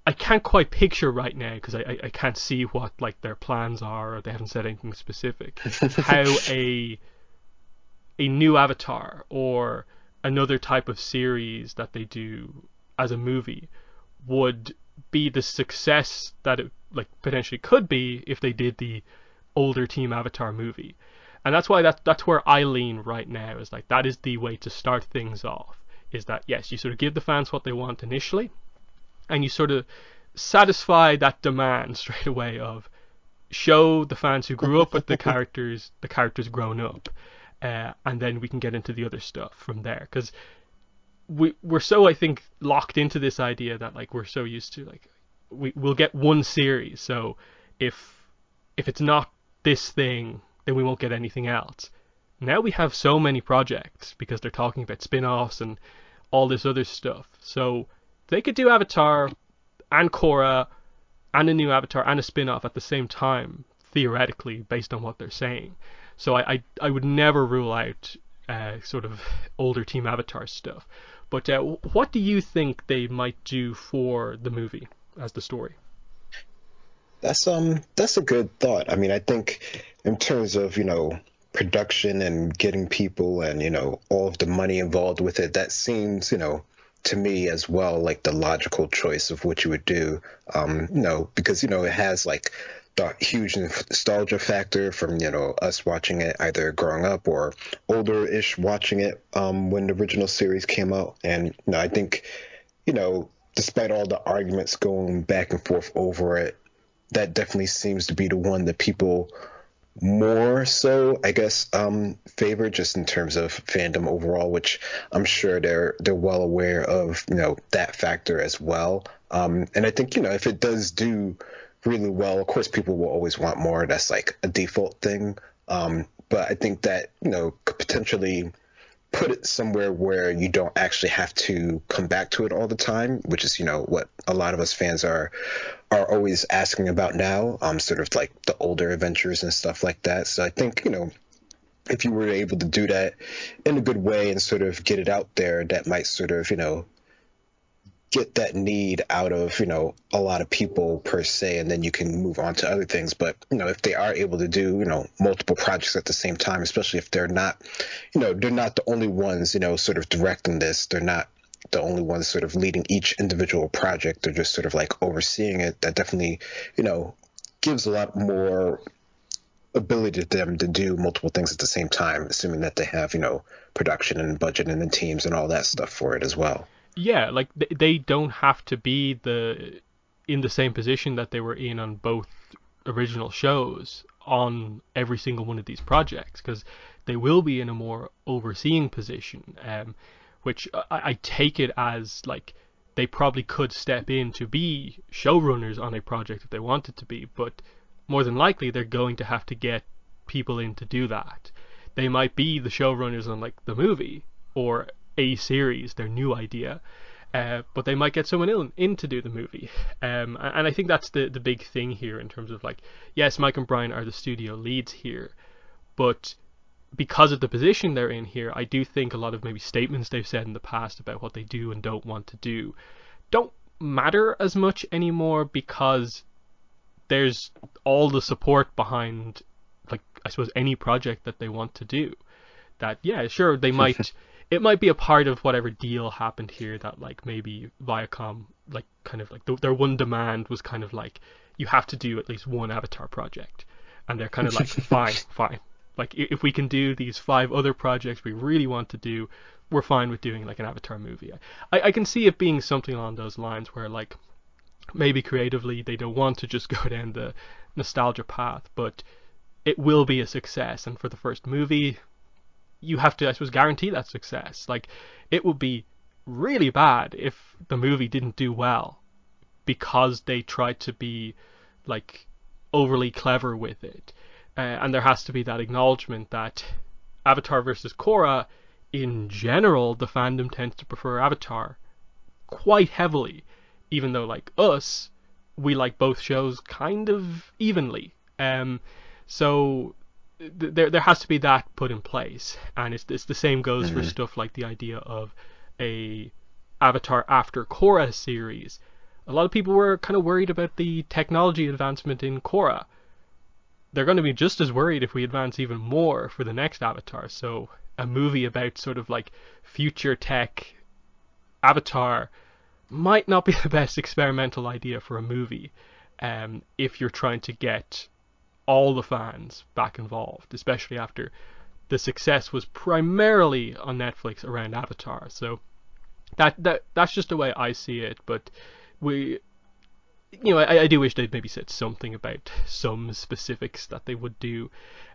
I can't quite picture right now, because I can't see what like their plans are, or they haven't said anything specific, how a new Avatar or another type of series that they do as a movie would be the success that it like potentially could be if they did the older Team Avatar movie. And that's why that's where I lean right now, is like that is the way to start things off, is that yes, you sort of give the fans what they want initially, and you sort of satisfy that demand straight away of show the fans who grew up with the characters grown up, and then we can get into the other stuff from there. Because we're so, I think, locked into this idea that like we're so used to like we'll get one series, so if it's not this thing, then we won't get anything else. Now we have so many projects because they're talking about spin-offs and all this other stuff. So they could do Avatar and Korra and a new Avatar and a spin-off at the same time, theoretically, based on what they're saying. So I would never rule out sort of older Team Avatar stuff. But what do you think they might do for the movie as the story? That's a good thought. I mean, I think in terms of, production and getting people and, all of the money involved with it, that seems, to me as well, like the logical choice of what you would do. Because, it has like the huge nostalgia factor from, us watching it either growing up or older-ish watching it when the original series came out. And, I think, despite all the arguments going back and forth over it, that definitely seems to be the one that people more so, I guess, favor, just in terms of fandom overall, which I'm sure they're well aware of, that factor as well. And I think, if it does do really well, of course, people will always want more. That's like a default thing. But I think that, could potentially put it somewhere where you don't actually have to come back to it all the time, which is, what a lot of us fans are always asking about now, sort of like the older adventures and stuff like that. So I think, if you were able to do that in a good way and sort of get it out there, that might sort of, get that need out of, a lot of people per se, and then you can move on to other things. But, if they are able to do, multiple projects at the same time, especially if they're not, they're not the only ones, sort of directing this, they're not the only ones sort of leading each individual project, they're just sort of like overseeing it, that definitely, gives a lot more ability to them to do multiple things at the same time, assuming that they have, production and budget and the teams and all that stuff for it as well. Yeah, like they don't have to be in the same position that they were in on both original shows on every single one of these projects, because they will be in a more overseeing position, which I take it as like they probably could step in to be showrunners on a project if they wanted to be, but more than likely they're going to have to get people in to do that. They might be the showrunners on like the movie or a series, their new idea, but they might get someone in to do the movie. And I think that's the big thing here in terms of like, yes, Mike and Brian are the studio leads here, but because of the position they're in here, I do think a lot of maybe statements they've said in the past about what they do and don't want to do don't matter as much anymore, because there's all the support behind, like, I suppose any project that they want to do. That, yeah, sure, they might it might be a part of whatever deal happened here, that like maybe Viacom, like, kind of like their one demand was kind of like, you have to do at least one Avatar project, and they're kind of like, fine, like if we can do these 5 other projects we really want to do, we're fine with doing like an Avatar movie. I can see it being something along those lines, where like maybe creatively they don't want to just go down the nostalgia path, but it will be a success, and for the first movie you have to, I suppose, guarantee that success. Like, it would be really bad if the movie didn't do well because they tried to be like overly clever with it. And there has to be that acknowledgement that Avatar versus Korra, in general, the fandom tends to prefer Avatar quite heavily, even though, like us, we like both shows kind of evenly. So there has to be that put in place, and it's the same goes for stuff like the idea of a Avatar after Korra series. A lot of people were kind of worried about the technology advancement in Korra. They're going to be just as worried if we advance even more for the next Avatar. So a movie about sort of like future tech Avatar might not be the best experimental idea for a movie, if you're trying to get all the fans back involved, especially after the success was primarily on Netflix around Avatar. So that's just the way I see it. But I do wish they'd maybe said something about some specifics that they would do.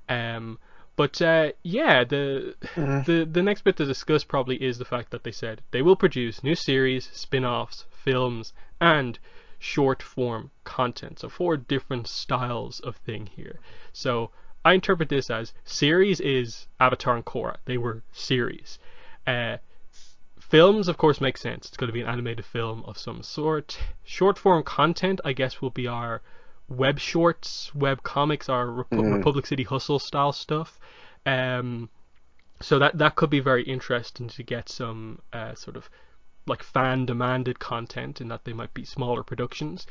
But yeah, the next bit to discuss probably is the fact that they said they will produce new series, spin-offs, films, and short form content. So 4 different styles of thing here. So I interpret this as, series is Avatar and Korra. They were series. Films, of course, make sense. It's going to be an animated film of some sort. Short form content, I guess, will be our web shorts, web comics, our Republic City Hustle style stuff. So that could be very interesting to get some sort of like fan demanded content, in that they might be smaller productions.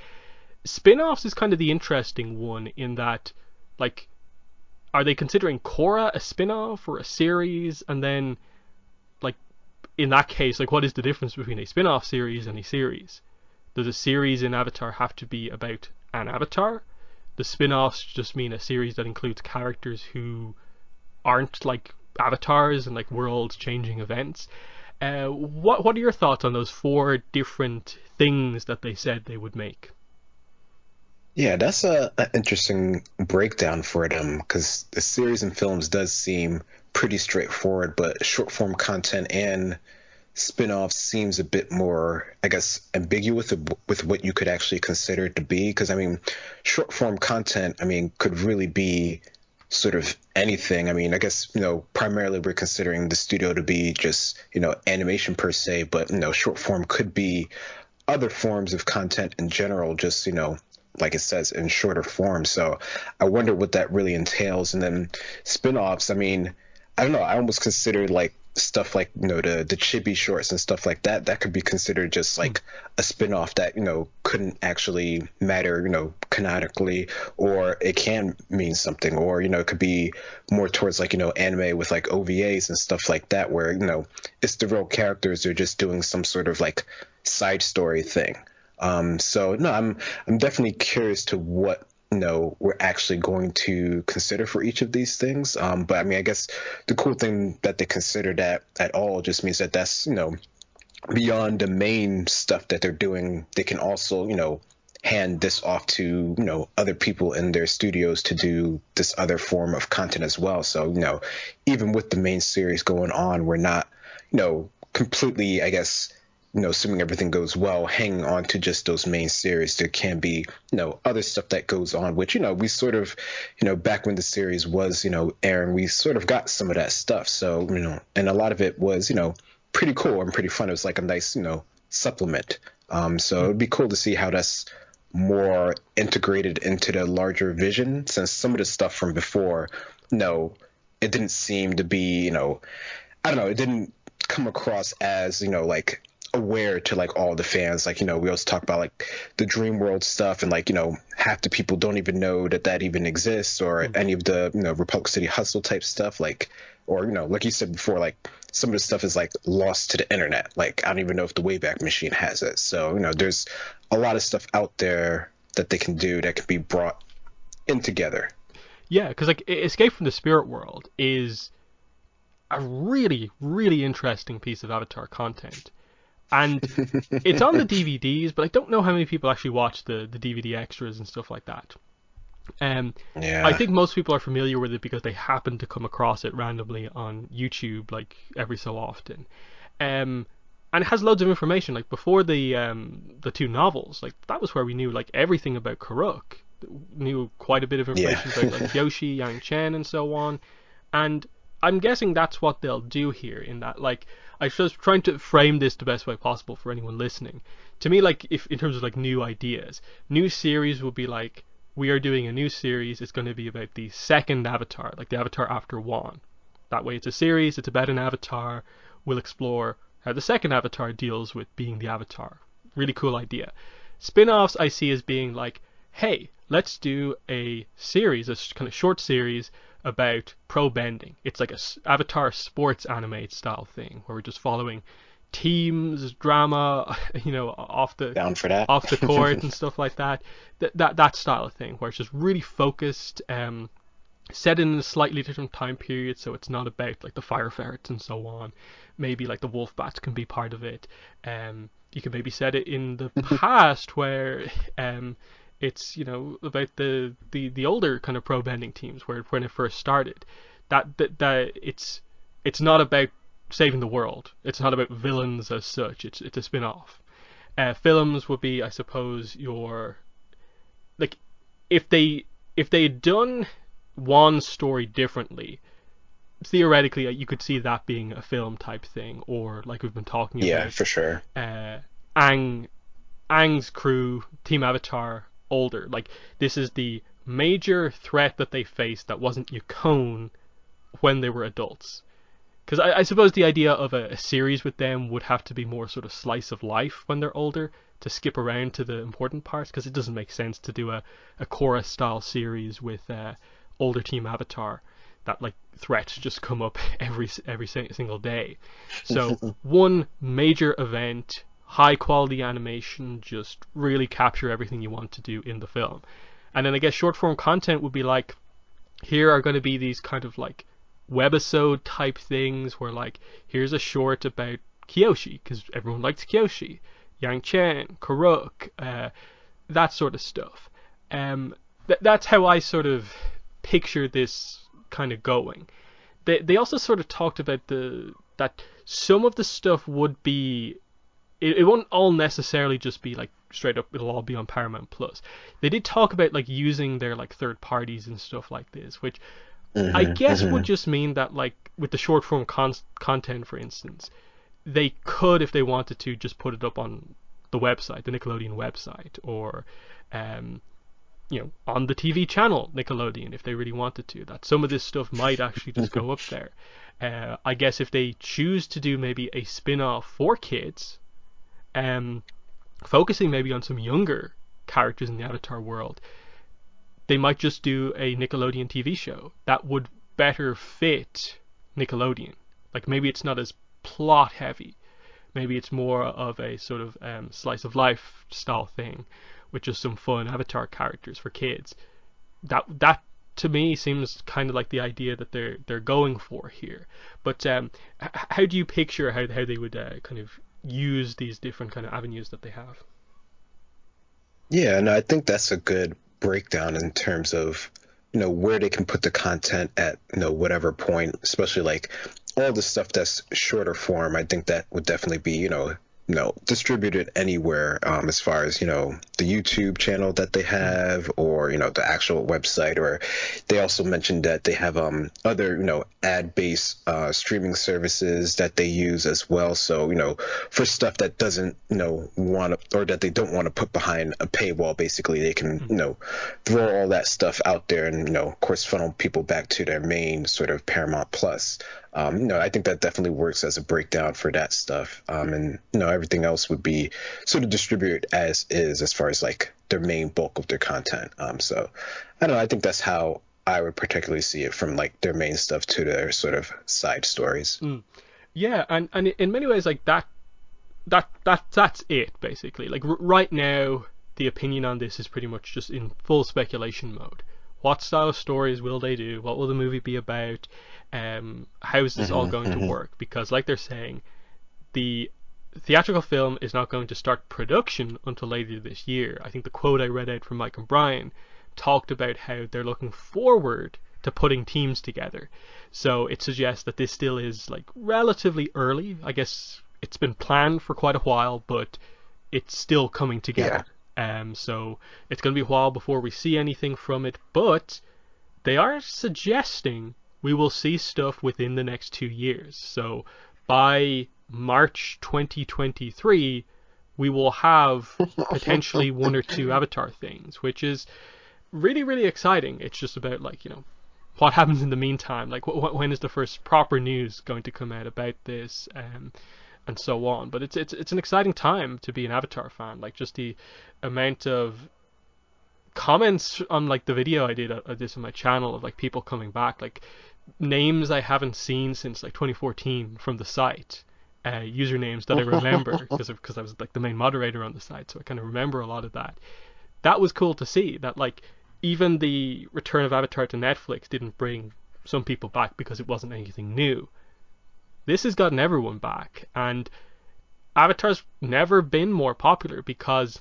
Spin-offs is kind of the interesting one, in that, like, are they considering Korra a spin-off or a series? And then, like, in that case, like, what is the difference between a spin-off series and a series? Does a series in Avatar have to be about an Avatar? The spin-offs just mean a series that includes characters who aren't like avatars and like world changing events. What are your thoughts on those 4 different things that they said they would make? Yeah, that's an interesting breakdown for them, because the series and films does seem pretty straightforward, but short form content and spin-offs seems a bit more, I guess, ambiguous with what you could actually consider it to be. Because, I mean, short form content, I mean, could really be sort of anything. I mean, I guess, primarily we're considering the studio to be just, animation per se, but, short form could be other forms of content in general, just, like it says, in shorter form. So I wonder what that really entails. And then spin-offs, I mean, I don't know, I almost consider like stuff like, the chibi shorts and stuff like that, that could be considered just like a spin-off that, couldn't actually matter, canonically, or it can mean something, or, it could be more towards like, anime with like OVAs and stuff like that, where, it's the real characters, they're just doing some sort of like side story thing. So no, I'm definitely curious to what we're actually going to consider for each of these things. But I mean, I guess the cool thing that they consider that at all just means that that's beyond the main stuff that they're doing. They can also hand this off to other people in their studios to do this other form of content as well. So even with the main series going on, we're not completely, I guess, assuming everything goes well, hanging on to just those main series. There can be, other stuff that goes on, which, we sort of, back when the series was, airing, we sort of got some of that stuff. So, and a lot of it was, pretty cool and pretty fun. It was like a nice, supplement. So it'd be cool to see how that's more integrated into the larger vision, since some of the stuff from before, it didn't seem to be, I don't know, it didn't come across as, like, aware to like all the fans. Like, we always talk about like the dream world stuff, and like, half the people don't even know that that even exists, or any of the Republic City Hustle type stuff, like, or like you said before, like some of the stuff is like lost to the internet. Like, I don't even know if the Wayback Machine has it. So there's a lot of stuff out there that they can do that can be brought in together. Yeah, because like Escape from the Spirit World is a really, really interesting piece of Avatar content. And it's on the DVDs, but I don't know how many people actually watch the DVD extras and stuff like that. I Yeah. think most people are familiar with it because they happen to come across it randomly on YouTube, like every so often. Um, and it has loads of information. Like before the two novels, like that was where we knew like everything about Karuk. Knew quite a bit of Yeah. information about like Kyoshi, Yang Chen, and so on. And I'm guessing that's what they'll do here. In that, like, I was trying to frame this the best way possible for anyone listening. To me, like, if in terms of like new ideas, new series would be like, we are doing a new series. It's going to be about the second Avatar, like the Avatar after Wan. That way, it's a series. It's about an Avatar. We'll explore how the second Avatar deals with being the Avatar. Really cool idea. Spin-offs I see as being like, hey, let's do a series, a kind of short series about pro bending. It's like a Avatar sports anime style thing where we're just following teams, drama, Down for that. off the court and stuff like that. That style of thing where it's just really focused, set in a slightly different time period, so it's not about like the fire ferrets and so on. Maybe like the wolf bats can be part of it. You can maybe set it in the past where it's about the older kind of pro bending teams where when it first started. That it's not about saving the world. It's not about villains as such. It's a spin off. Films would be, I suppose, your like if they had done one story differently, theoretically you could see that being a film type thing, or like we've been talking Yeah, about, for sure. uh, Aang Aang's crew, Team Avatar, older. Like this is the major threat that they faced that wasn't Yukon when they were adults. Because I suppose the idea of a series with them would have to be more sort of slice of life when they're older to skip around to the important parts, because it doesn't make sense to do a Korra style series with older Team Avatar that like threats just come up every single day. So one major event, high quality animation, just really capture everything you want to do in the film. And then I guess short form content would be like, here are going to be these kind of like webisode type things where like here's a short about Kyoshi because everyone likes Kyoshi, Yang Chen, Karuk, that sort of stuff. That's how I sort of picture this kind of going. They also sort of talked about that some of the stuff would be, it won't all necessarily just be like straight up it'll all be on Paramount Plus. They did talk about like using their like third parties and stuff like this, which I Hmm. guess would Hmm. just mean that, like, with the short form content, for instance, they could, if they wanted to, just put it up on the website, the Nickelodeon website, or um, on the TV channel Nickelodeon, if they really wanted to. That some of this stuff might actually just go up there. I guess if they choose to do maybe a spin-off for kids, um, focusing maybe on some younger characters in the Avatar world, they might just do a Nickelodeon TV show that would better fit Nickelodeon. Like, maybe it's not as plot heavy. Maybe it's more of a sort of slice of life style thing, with just some fun Avatar characters for kids. That to me seems kind of like the idea that they're going for here. But how do you picture how they would kind of use these different kind of avenues that they have? Yeah, and I think that's a good breakdown in terms of, where they can put the content at, whatever point, especially like all the stuff that's shorter form. I think that would definitely be, distributed anywhere, as far as, the YouTube channel that they Mm, have, or, the actual website. Or they also mentioned that they have other, ad-based streaming services that they use as well. So, for stuff that doesn't, want to, or that they don't want to put behind a paywall, basically, they can, mm, throw all that stuff out there and, of course, funnel people back to their main sort of Paramount Plus. I think that definitely works as a breakdown for that stuff. And, everything else would be sort of distributed as is, as far as like their main bulk of their content. So I don't know. I think that's how I would particularly see it, from like their main stuff to their sort of side stories. mm. Yeah, and in many ways, like that's it basically. Like right now, the opinion on this is pretty much just in full speculation mode. What style of stories will they do? What will the movie be about? How is this all Hmm. going to Hmm. work? Because, like they're saying, the theatrical film is not going to start production until later this year. I think the quote I read out from Mike and Brian talked about how they're looking forward to putting teams together. So it suggests that this still is like relatively early. I guess it's been planned for quite a while, but it's still coming Yeah. together. So it's going to be a while before we see anything from it, but they are suggesting we will see stuff within the next 2 years. So by March 2023, we will have potentially one or two Avatar things, which is really, really exciting. It's just about, like, what happens in the meantime. Like, when is the first proper news going to come out about this, and so on. But it's an exciting time to be an Avatar fan. Like, just the amount of comments on, like, the video I did of this on my channel, of like people coming back, like names I haven't seen since like 2014 from the site, usernames that I remember because I was like the main moderator on the site, so I kind of remember a lot of that. That was cool to see. That, like, even the return of Avatar to Netflix didn't bring some people back because it wasn't anything new. This has gotten everyone back, and Avatar's never been more popular because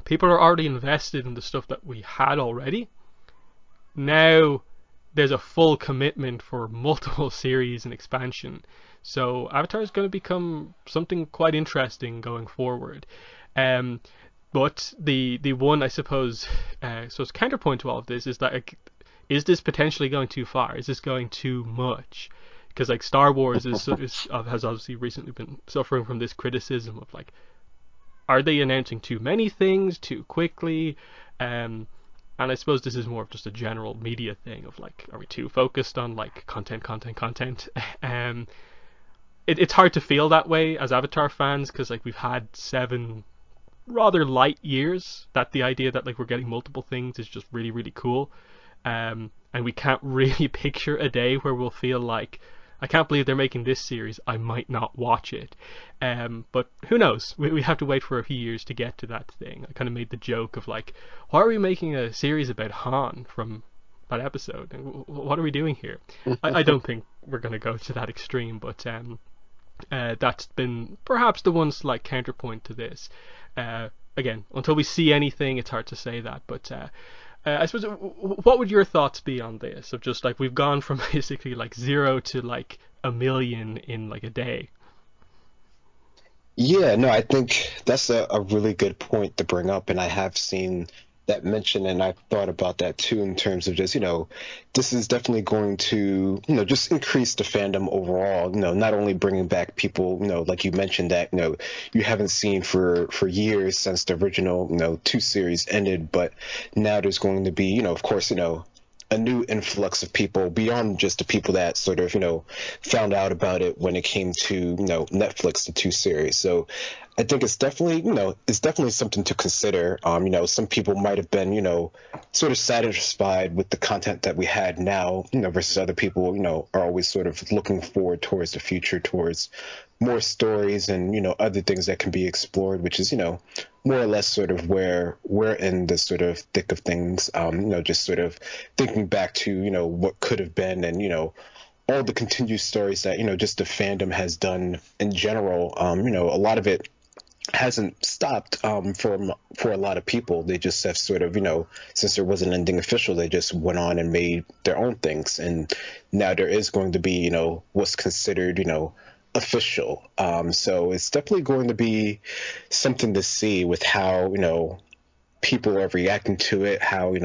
people are already invested in the stuff that we had already. Now there's a full commitment for multiple series and expansion. So Avatar is going to become something quite interesting going forward. Um, but the one, I suppose, so it's counterpoint to all of this is that, like, is this potentially going too far? Is this going too much? Because, like, Star Wars has obviously recently been suffering from this criticism of, like, are they announcing too many things too quickly? Um, and I suppose this is more of just a general media thing of, like, are we too focused on, like, content? um, it's hard to feel that way as Avatar fans because, like, we've had 7 rather light years. That the idea that, like, we're getting multiple things is just really, really cool. And we can't really picture a day where we'll feel like, I can't believe they're making this series, I might not watch it. But who knows? We have to wait for a few years to get to that thing. I kind of made the joke of, like, why are we making a series about Han from that episode? What are we doing here? I don't think we're going to go to that extreme, but that's been perhaps the one slight counterpoint to this. Again, until we see anything, it's hard to say that. But I suppose, what would your thoughts be on this? Of just, like, we've gone from basically like zero to like a million in like a day. Yeah, no, I think that's a really good point to bring up, and I have seen that mention, and I thought about that too in terms of just, this is definitely going to, just increase the fandom overall. Not only bringing back people, like you mentioned that, you haven't seen for years since the original, two series ended, but now there's going to be, of course, a new influx of people beyond just the people that sort of, found out about it when it came to, Netflix, the two series. So I think it's definitely something to consider. Some people might have been, sort of satisfied with the content that we had now, versus other people, are always sort of looking forward towards the future, towards more stories and, other things that can be explored, which is, more or less sort of where we're in the sort of thick of things, just sort of thinking back to, what could have been and, all the continued stories that, just the fandom has done in general. A lot of it hasn't stopped for a lot of people. They just have sort of, since there wasn't anything official, they just went on and made their own things. And now there is going to be, what's considered, official. So it's definitely going to be something to see with how, people are reacting to it, how,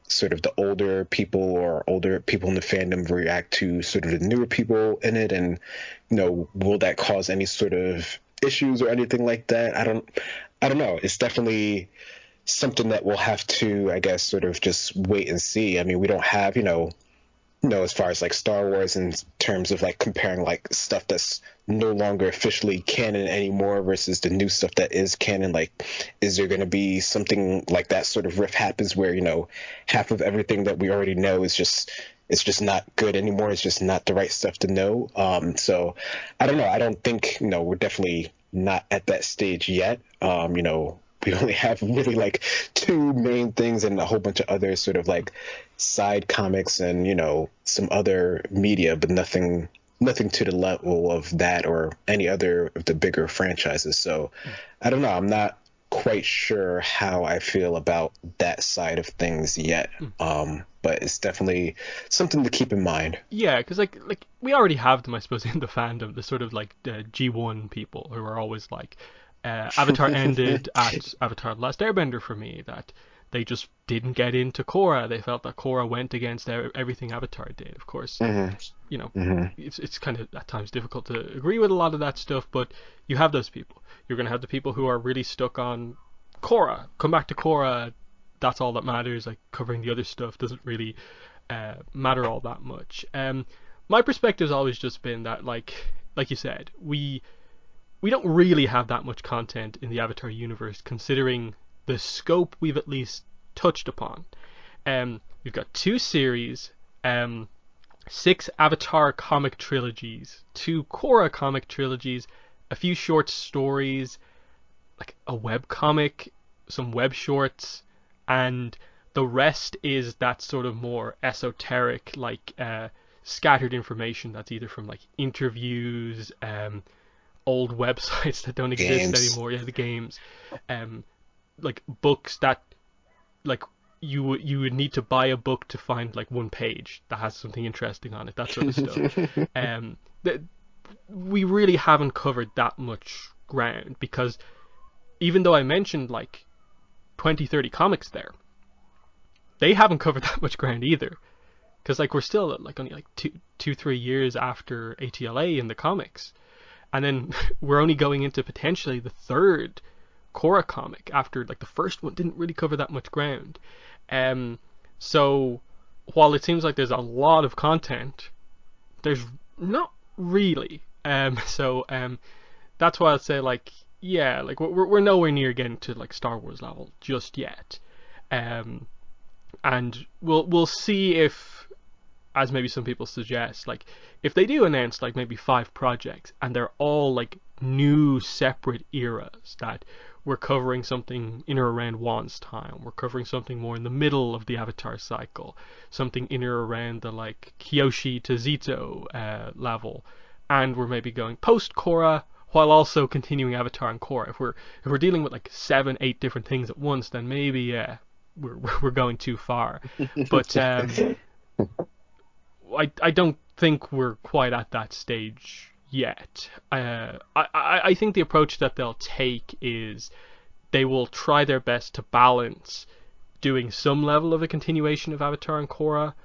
sort of the older people or older people in the fandom react to sort of the newer people in it. And, will that cause any sort of issues or anything like that? I don't know. It's definitely something that we'll have to, I guess, sort of just wait and see. I mean, we don't have, as far as like Star Wars in terms of like comparing like stuff that's no longer officially canon anymore versus the new stuff that is canon. Like, is there going to be something like that sort of rift happens where, half of everything that we already know is just, it's just not good anymore. It's just not the right stuff to know. So I don't know. I don't think, we're definitely not at that stage yet. We only have really like two main things and a whole bunch of other sort of like side comics and, some other media, but nothing to the level of that or any other of the bigger franchises. So I don't know. I'm not quite sure how I feel about that side of things yet. But it's definitely something to keep in mind. Yeah, because like we already have them, I suppose, in the fandom. The sort of like G1 people who are always like, Avatar ended at Avatar: The Last Airbender for me. That they just didn't get into Korra. They felt that Korra went against everything Avatar did. Of course, it's kind of at times difficult to agree with a lot of that stuff, but you have those people. You're going to have the people who are really stuck on Korra. Come back to Korra. That's all that matters. Like covering the other stuff doesn't really matter all that much. My perspective has always just been that, like you said, we don't really have that much content in the Avatar universe, considering the scope we've at least touched upon. We've got two series, 6 Avatar comic trilogies, 2 Korra comic trilogies, a few short stories, like a web comic, some web shorts, and the rest is that sort of more esoteric, like scattered information that's either from like interviews, old websites that don't exist anymore. Yeah, the games, like books that, like you would need to buy a book to find like one page that has something interesting on it. That sort of stuff. We really haven't covered that much ground because even though I mentioned like 20-30 comics there, they haven't covered that much ground either. Because like we're still like only like 2-3 years after ATLA in the comics. And then we're only going into potentially the 3rd Korra comic after like the first one didn't really cover that much ground. So while it seems like there's a lot of content, there's not really. So that's why I'd say like, yeah, like we're nowhere near getting to like Star Wars level just yet. And we'll see if, as maybe some people suggest, like if they do announce like maybe 5 projects and they're all like new separate eras, that we're covering something in or around Wan's time, we're covering something more in the middle of the Avatar cycle, something in or around the like Kyoshi to Zito level, and we're maybe going post Korra while also continuing Avatar and Korra. If we're dealing with like 7-8 different things at once, then maybe we're going too far. But I don't think we're quite at that stage yet. I think the approach that they'll take is they will try their best to balance doing some level of a continuation of Avatar and Korra,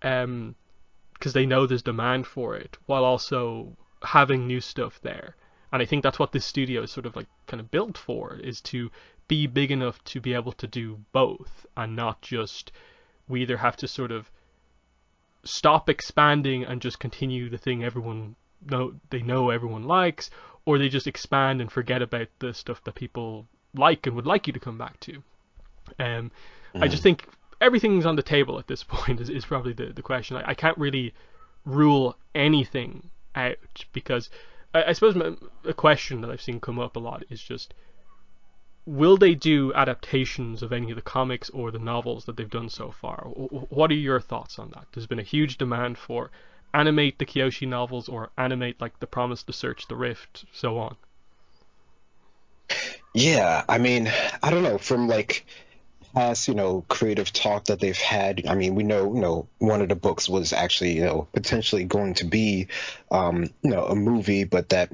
because they know there's demand for it, while also having new stuff there. And I think that's what this studio is sort of like kind of built for, is to be big enough to be able to do both, and not just we either have to sort of stop expanding and just continue the thing know everyone likes, or they just expand and forget about the stuff that people like and would like you to come back to. I just think everything's on the table at this point is probably the question. I can't really rule anything out, because I suppose a question that I've seen come up a lot is just, will they do adaptations of any of the comics or the novels that they've done so far? What are your thoughts on that? There's been a huge demand for animate the Kyoshi novels, or animate like The Promise, The Search, The Rift, so on. Yeah, I mean, I don't know, from like past, creative talk that they've had. I mean, we know, one of the books was actually, potentially going to be, a movie, but that,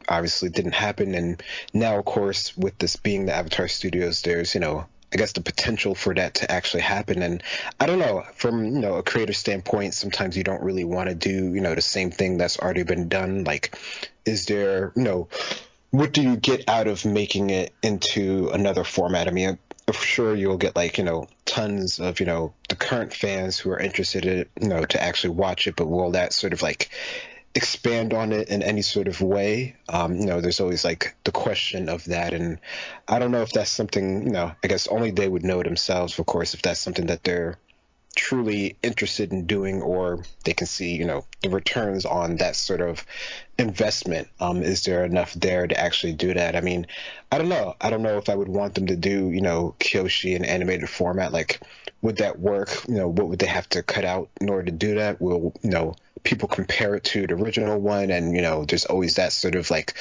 obviously didn't happen. And now, of course, with this being the Avatar Studios, there's, I guess the potential for that to actually happen. And I don't know, from, a creator standpoint, sometimes you don't really want to do, the same thing that's already been done. Like, is there, what do you get out of making it into another format? I mean, sure, you'll get like, tons of, the current fans who are interested in it, to actually watch it, but will that sort of like expand on it in any sort of way? There's always like the question of that. And I don't know if that's something, I guess only they would know themselves, of course, if that's something that they're truly interested in doing, or they can see, the returns on that sort of investment. Is there enough there to actually do that? I mean, I don't know. I don't know if I would want them to do, Kyoshi in animated format. Like, would that work? What would they have to cut out in order to do that? Will, people compare it to the original one? And, there's always that sort of like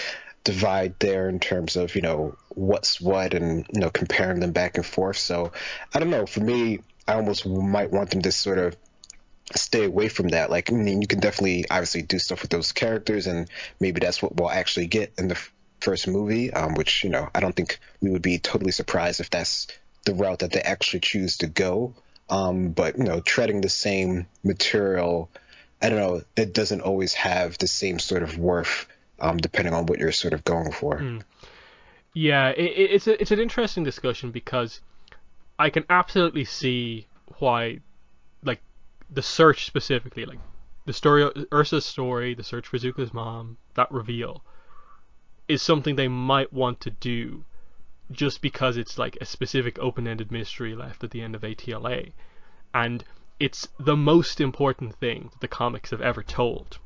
divide there in terms of, what's what, and, comparing them back and forth. So I don't know. For me, I almost might want them to sort of stay away from that. Like, I mean, you can definitely obviously do stuff with those characters, and maybe that's what we'll actually get in the first movie, which, I don't think we would be totally surprised if that's the route that they actually choose to go. But, treading the same material, I don't know, it doesn't always have the same sort of worth, depending on what you're sort of going for. Yeah, it's an interesting discussion, because I can absolutely see why, like, the search specifically, like the story, Ursa's story, the search for Zuko's mom, that reveal, is something they might want to do, just because it's like a specific open-ended mystery left at the end of ATLA, and it's the most important thing that the comics have ever told.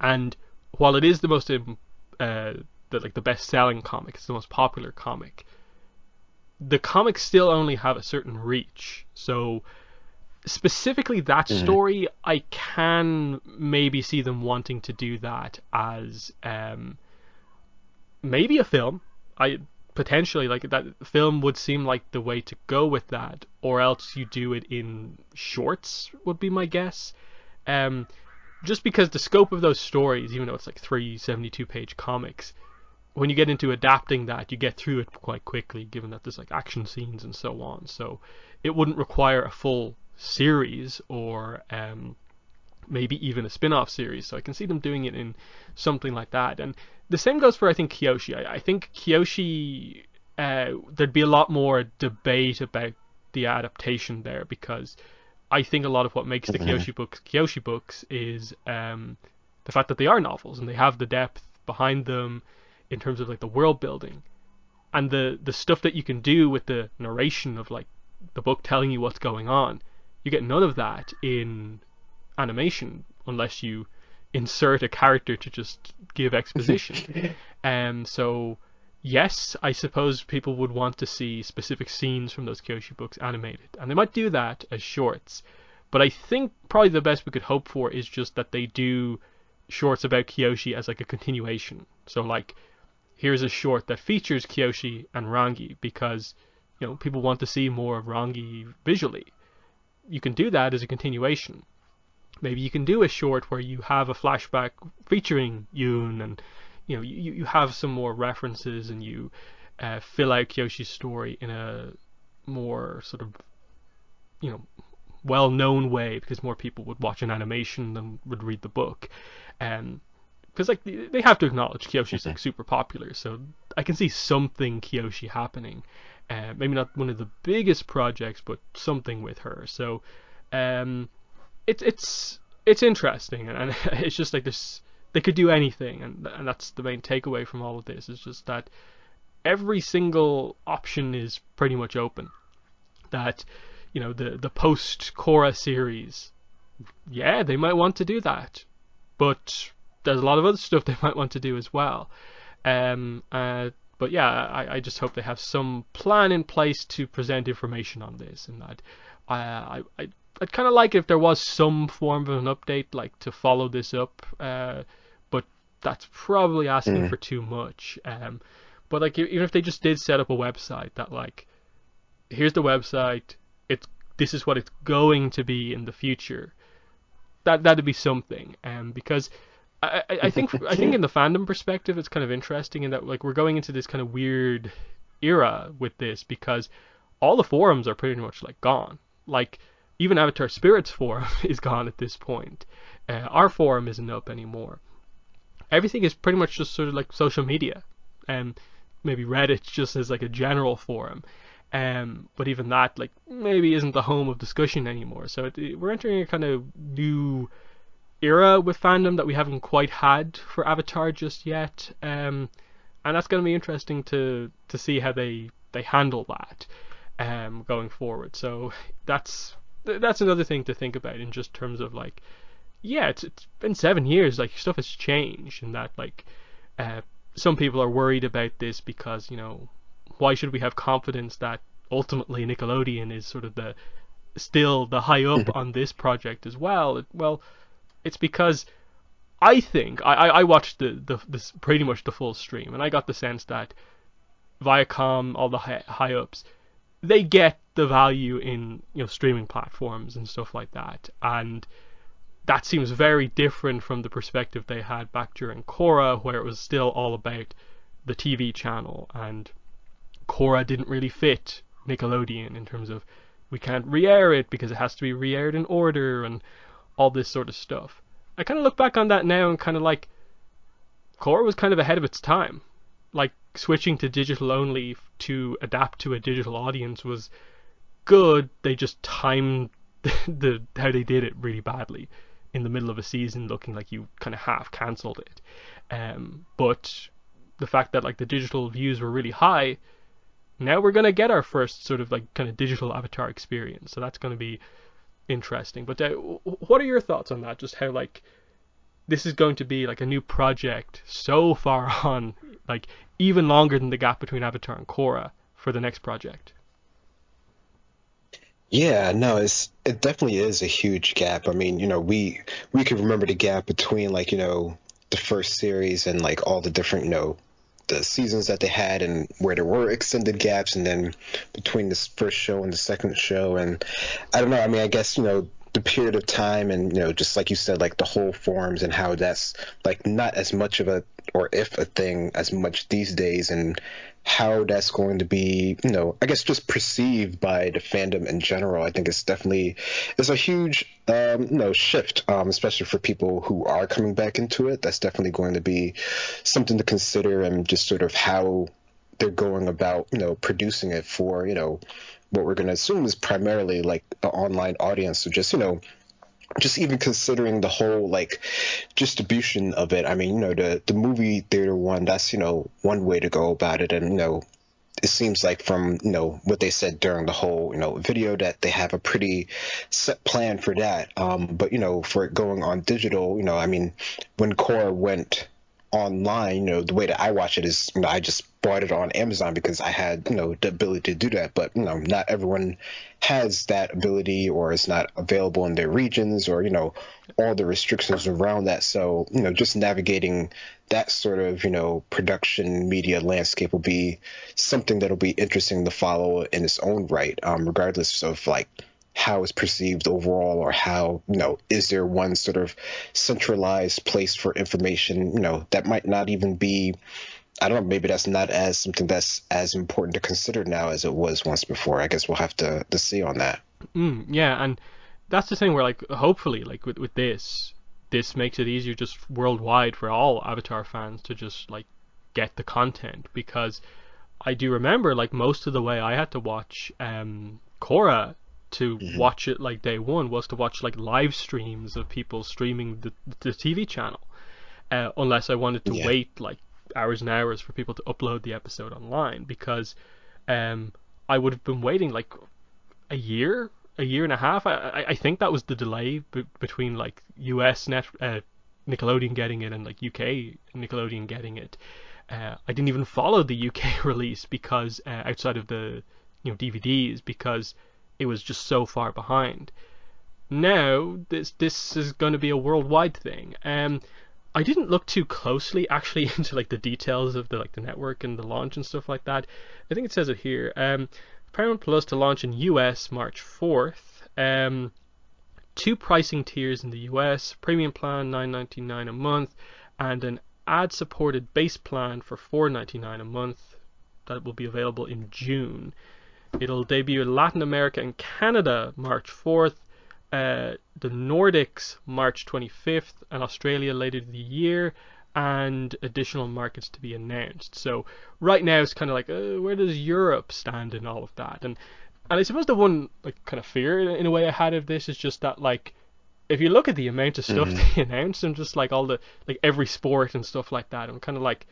And while it is the most, the best-selling comic, it's the most popular comic, the comics still only have a certain reach. So specifically that story, I can maybe see them wanting to do that as maybe a film. I potentially, like, that film would seem like the way to go with that, or else you do it in shorts would be my guess. Just because the scope of those stories, even though it's like 372-page comics, when you get into adapting that, you get through it quite quickly, given that there's like action scenes and so on. So it wouldn't require a full series, or maybe even a spin-off series. So I can see them doing it in something like that. And the same goes for, I think, Kyoshi. I think Kyoshi, there'd be a lot more debate about the adaptation there, because I think a lot of what makes the Kyoshi books is the fact that they are novels, and they have the depth behind them in terms of like the world building, and the stuff that you can do with the narration of like the book telling you what's going on. You get none of that in animation unless you insert a character to just give exposition. So yes, I suppose people would want to see specific scenes from those Kyoshi books animated, and they might do that as shorts. But I think probably the best we could hope for is just that they do shorts about Kyoshi as like a continuation. So like, here's a short that features Kyoshi and Rangi, because people want to see more of Rangi visually. You can do that as a continuation. Maybe you can do a short where you have a flashback featuring Yoon, and you have some more references, and you fill out Kyoshi's story in a more sort of you know, well-known way, because more people would watch an animation than would read the book. Um, because like they have to acknowledge Kyoshi's like super popular, so I can see something Kyoshi happening. Maybe not one of the biggest projects, but something with her. So um, it's interesting, and it's just like this. They could do anything, and that's the main takeaway from all of this. Is just that every single option is pretty much open. That the post Korra series, yeah, they might want to do that, but there's a lot of other stuff they might want to do as well. But yeah, I just hope they have some plan in place to present information on this, and that I'd kind of like it if there was some form of an update, like to follow this up. But that's probably asking Mm. for too much. But like even if they just did set up a website that like, here's the website, it's this is what it's going to be in the future. That'd be something. Because I think in the fandom perspective, it's kind of interesting in that like we're going into this kind of weird era with this, because all the forums are pretty much like gone. Like even Avatar Spirits forum is gone at this point. Our forum isn't up anymore. Everything is pretty much just sort of like social media, and maybe Reddit just as like a general forum. But even that like maybe isn't the home of discussion anymore. So we're entering a kind of new era with fandom that we haven't quite had for Avatar just yet, and that's going to be interesting to see how they handle that going forward. So that's another thing to think about in just terms of like, yeah, it's been 7 years, like stuff has changed, and that like uh, some people are worried about this because why should we have confidence that ultimately Nickelodeon is sort of the still the high up on this project as well? Well, it's because I think I watched this pretty much the full stream, and I got the sense that Viacom, all the high ups, they get the value in streaming platforms and stuff like that, and that seems very different from the perspective they had back during Korra, where it was still all about the TV channel, and Korra didn't really fit Nickelodeon in terms of we can't re-air it because it has to be re-aired in order and all this sort of stuff. I kind of look back on that now and kind of like Korra was kind of ahead of its time. Like switching to digital only to adapt to a digital audience was good. They just timed how they did it really badly in the middle of a season, looking like you kind of half cancelled it. But the fact that like the digital views were really high, now we're gonna get our first sort of like kind of digital Avatar experience. So that's gonna be interesting. But what are your thoughts on that? Just how like this is going to be like a new project so far on, like even longer than the gap between Avatar and Korra for the next project. Yeah, no, it definitely is a huge gap. I mean, we can remember the gap between like, the first series and like all the different, the seasons that they had and where there were extended gaps, and then between this first show and the second show. And I don't know, I mean, I guess, the period of time and, just like you said, like the whole forms and how that's like not as much of a, or if a thing as much these days, and how that's going to be, I guess just perceived by the fandom in general. I think it's a huge, shift, especially for people who are coming back into it. That's definitely going to be something to consider, and just sort of how they're going about, producing it for, what we're going to assume is primarily like an online audience. So just even considering the whole like distribution of it. I mean, the movie theater one, that's, one way to go about it. And, it seems like from, what they said during the whole, video, that they have a pretty set plan for that. But, for it going on digital, I mean, when Core went online, the way that I watch it is, I just bought it on Amazon because I had, the ability to do that. But, not everyone has that ability, or it's not available in their regions, or, all the restrictions around that. So, just navigating that sort of, production media landscape will be something that'll be interesting to follow in its own right, regardless of like how it's perceived overall, or how, is there one sort of centralized place for information, that might not even be, I don't know, maybe that's not as something that's as important to consider now as it was once before. I guess we'll have to see on that. Yeah, and that's the thing where like hopefully like with this makes it easier just worldwide for all Avatar fans to just like get the content, because I do remember like most of the way I had to watch Korra to Hmm. watch it like day one was to watch like live streams of people streaming the TV channel, unless I wanted to Yeah. wait like hours and hours for people to upload the episode online, because um, I would have been waiting like a year and a half. I think that was the delay between like US Nickelodeon getting it and like UK Nickelodeon getting it. I didn't even follow the UK release because outside of the DVDs, because it was just so far behind. Now this is going to be a worldwide thing. I didn't look too closely actually into like the details of the network and the launch and stuff like that. I think it says it here. Paramount Plus to launch in US March 4th. Two pricing tiers in the US: premium plan $9.99 a month, and an ad-supported base plan for $4.99 a month. That will be available in June. It'll debut in Latin America and Canada March 4th, the Nordics March 25th, and Australia later in the year, and additional markets to be announced. So right now it's kind of like, where does Europe stand in all of that? And I suppose the one like kind of fear in a way I had of this is just that like if you look at the amount of stuff Hmm. they announced and just like all the like every sport and stuff like that, I'm kind of like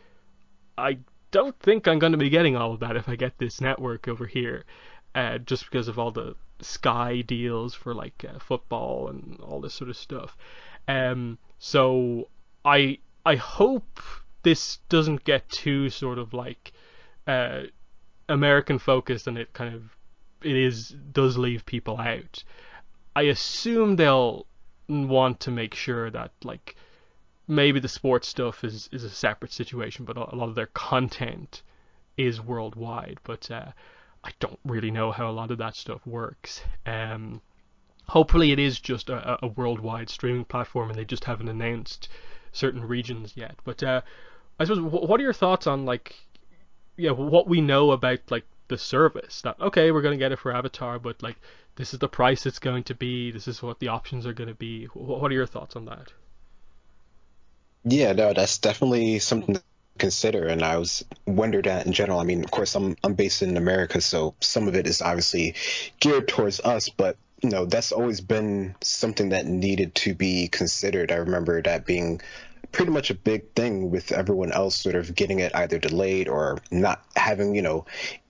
I don't think I'm going to be getting all of that if I get this network over here, just because of all the Sky deals for like football and all this sort of stuff. So I hope this doesn't get too sort of like uh, American focused, and it kind of it is does leave people out. I assume they'll want to make sure that like maybe the sports stuff is a separate situation, but a lot of their content is worldwide. But I don't really know how a lot of that stuff works. Hopefully, it is just a worldwide streaming platform, and they just haven't announced certain regions yet. But I suppose, what are your thoughts on like, yeah, what we know about like the service? That okay, we're gonna get it for Avatar, but like this is the price it's going to be. This is what the options are going to be. What are your thoughts on that? Yeah, no, that's definitely something to consider. And I was wondered at in general. I mean, of course, I'm based in America, so some of it is obviously geared towards us, but that's always been something that needed to be considered. I remember that being pretty much a big thing with everyone else sort of getting it either delayed or not having,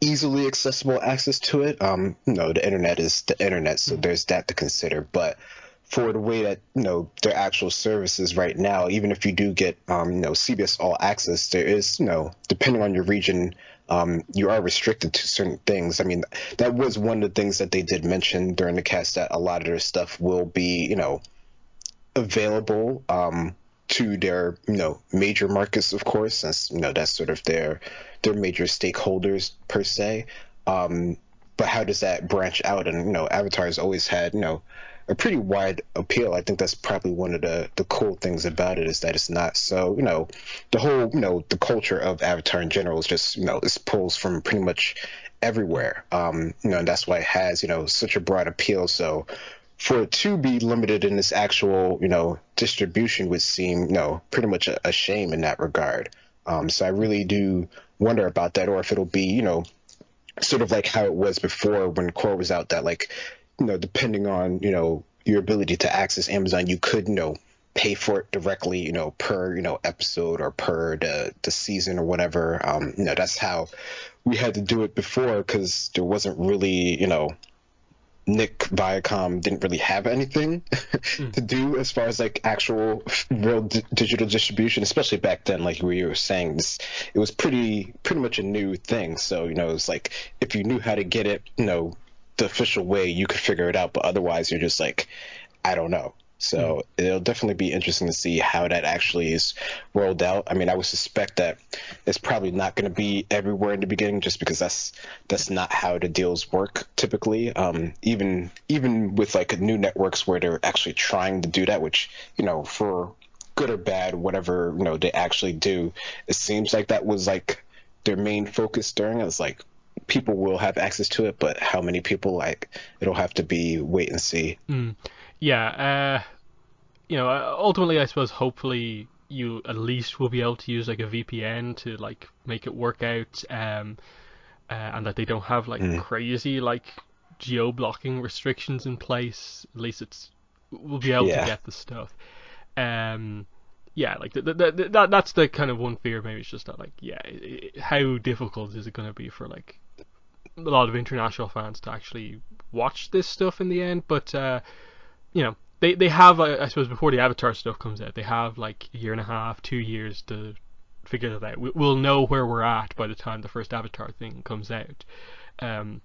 easily accessible access to it. The internet is the internet, so Mm, there's that to consider. But for the way that their actual services right now, even if you do get CBS All Access, there is depending on your region, you are restricted to certain things. I mean, that was one of the things that they did mention during the cast, that a lot of their stuff will be available to their major markets, of course, since that's sort of their major stakeholders per se. But how does that branch out? And Avatar has always had a pretty wide appeal. I think that's probably one of the cool things about it, is that it's not so the whole the culture of Avatar in general is just it pulls from pretty much everywhere. And that's why it has such a broad appeal. So for it to be limited in this actual distribution would seem pretty much a shame in that regard. So I really do wonder about that, or if it'll be sort of like how it was before when Core was out, that like depending on your ability to access Amazon, you could pay for it directly per episode or per the season or whatever. That's how we had to do it before, because there wasn't really Nick Viacom didn't really have anything mm, to do as far as like actual real digital distribution, especially back then. Like we were saying, it was pretty much a new thing. So it's like if you knew how to get it, the official way, you could figure it out. But otherwise, you're just like, I don't know. mm. So it'll definitely be interesting to see how that actually is rolled out. I mean, I would suspect that it's probably not going to be everywhere in the beginning, just because that's not how the deals work typically. Even with like new networks where they're actually trying to do that, which for good or bad, whatever they actually do, it seems like that was like their main focus during it. It's like people will have access to it, but how many people, like, it'll have to be wait and see. Yeah, ultimately, I suppose hopefully you at least will be able to use like a VPN to like make it work out, and that they don't have like Mm. crazy like geo blocking restrictions in place. At least we'll be able to Yeah. get the stuff. Um, yeah, like that's the kind of one fear. Maybe it's just that like yeah, how difficult is it going to be for like a lot of international fans to actually watch this stuff in the end? But they have, I suppose, before the Avatar stuff comes out, they have like a year and a half, 2 years to figure that out. We'll know where we're at by the time the first Avatar thing comes out. Um,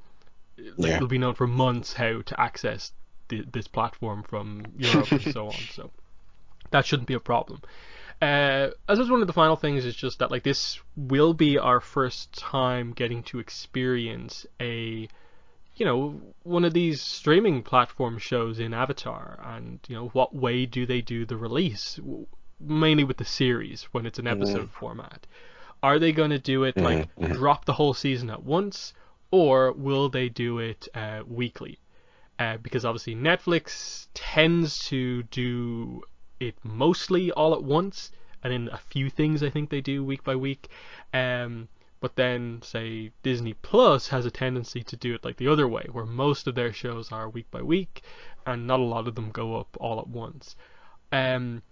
like Yeah. it'll be known for months how to access this platform from Europe and so on. So that shouldn't be a problem. I suppose one of the final things is just that like this will be our first time getting to experience one of these streaming platform shows in Avatar, and what way do they do the release, mainly with the series when it's an Mm. episode format. Are they going to do it like Mm. Mm. drop the whole season at once, or will they do it weekly? Because obviously Netflix tends to do it mostly all at once, and in a few things I think they do week by week. Um, but then, say, Disney Plus has a tendency to do it like the other way, where most of their shows are week by week, and not a lot of them go up all at once. Um,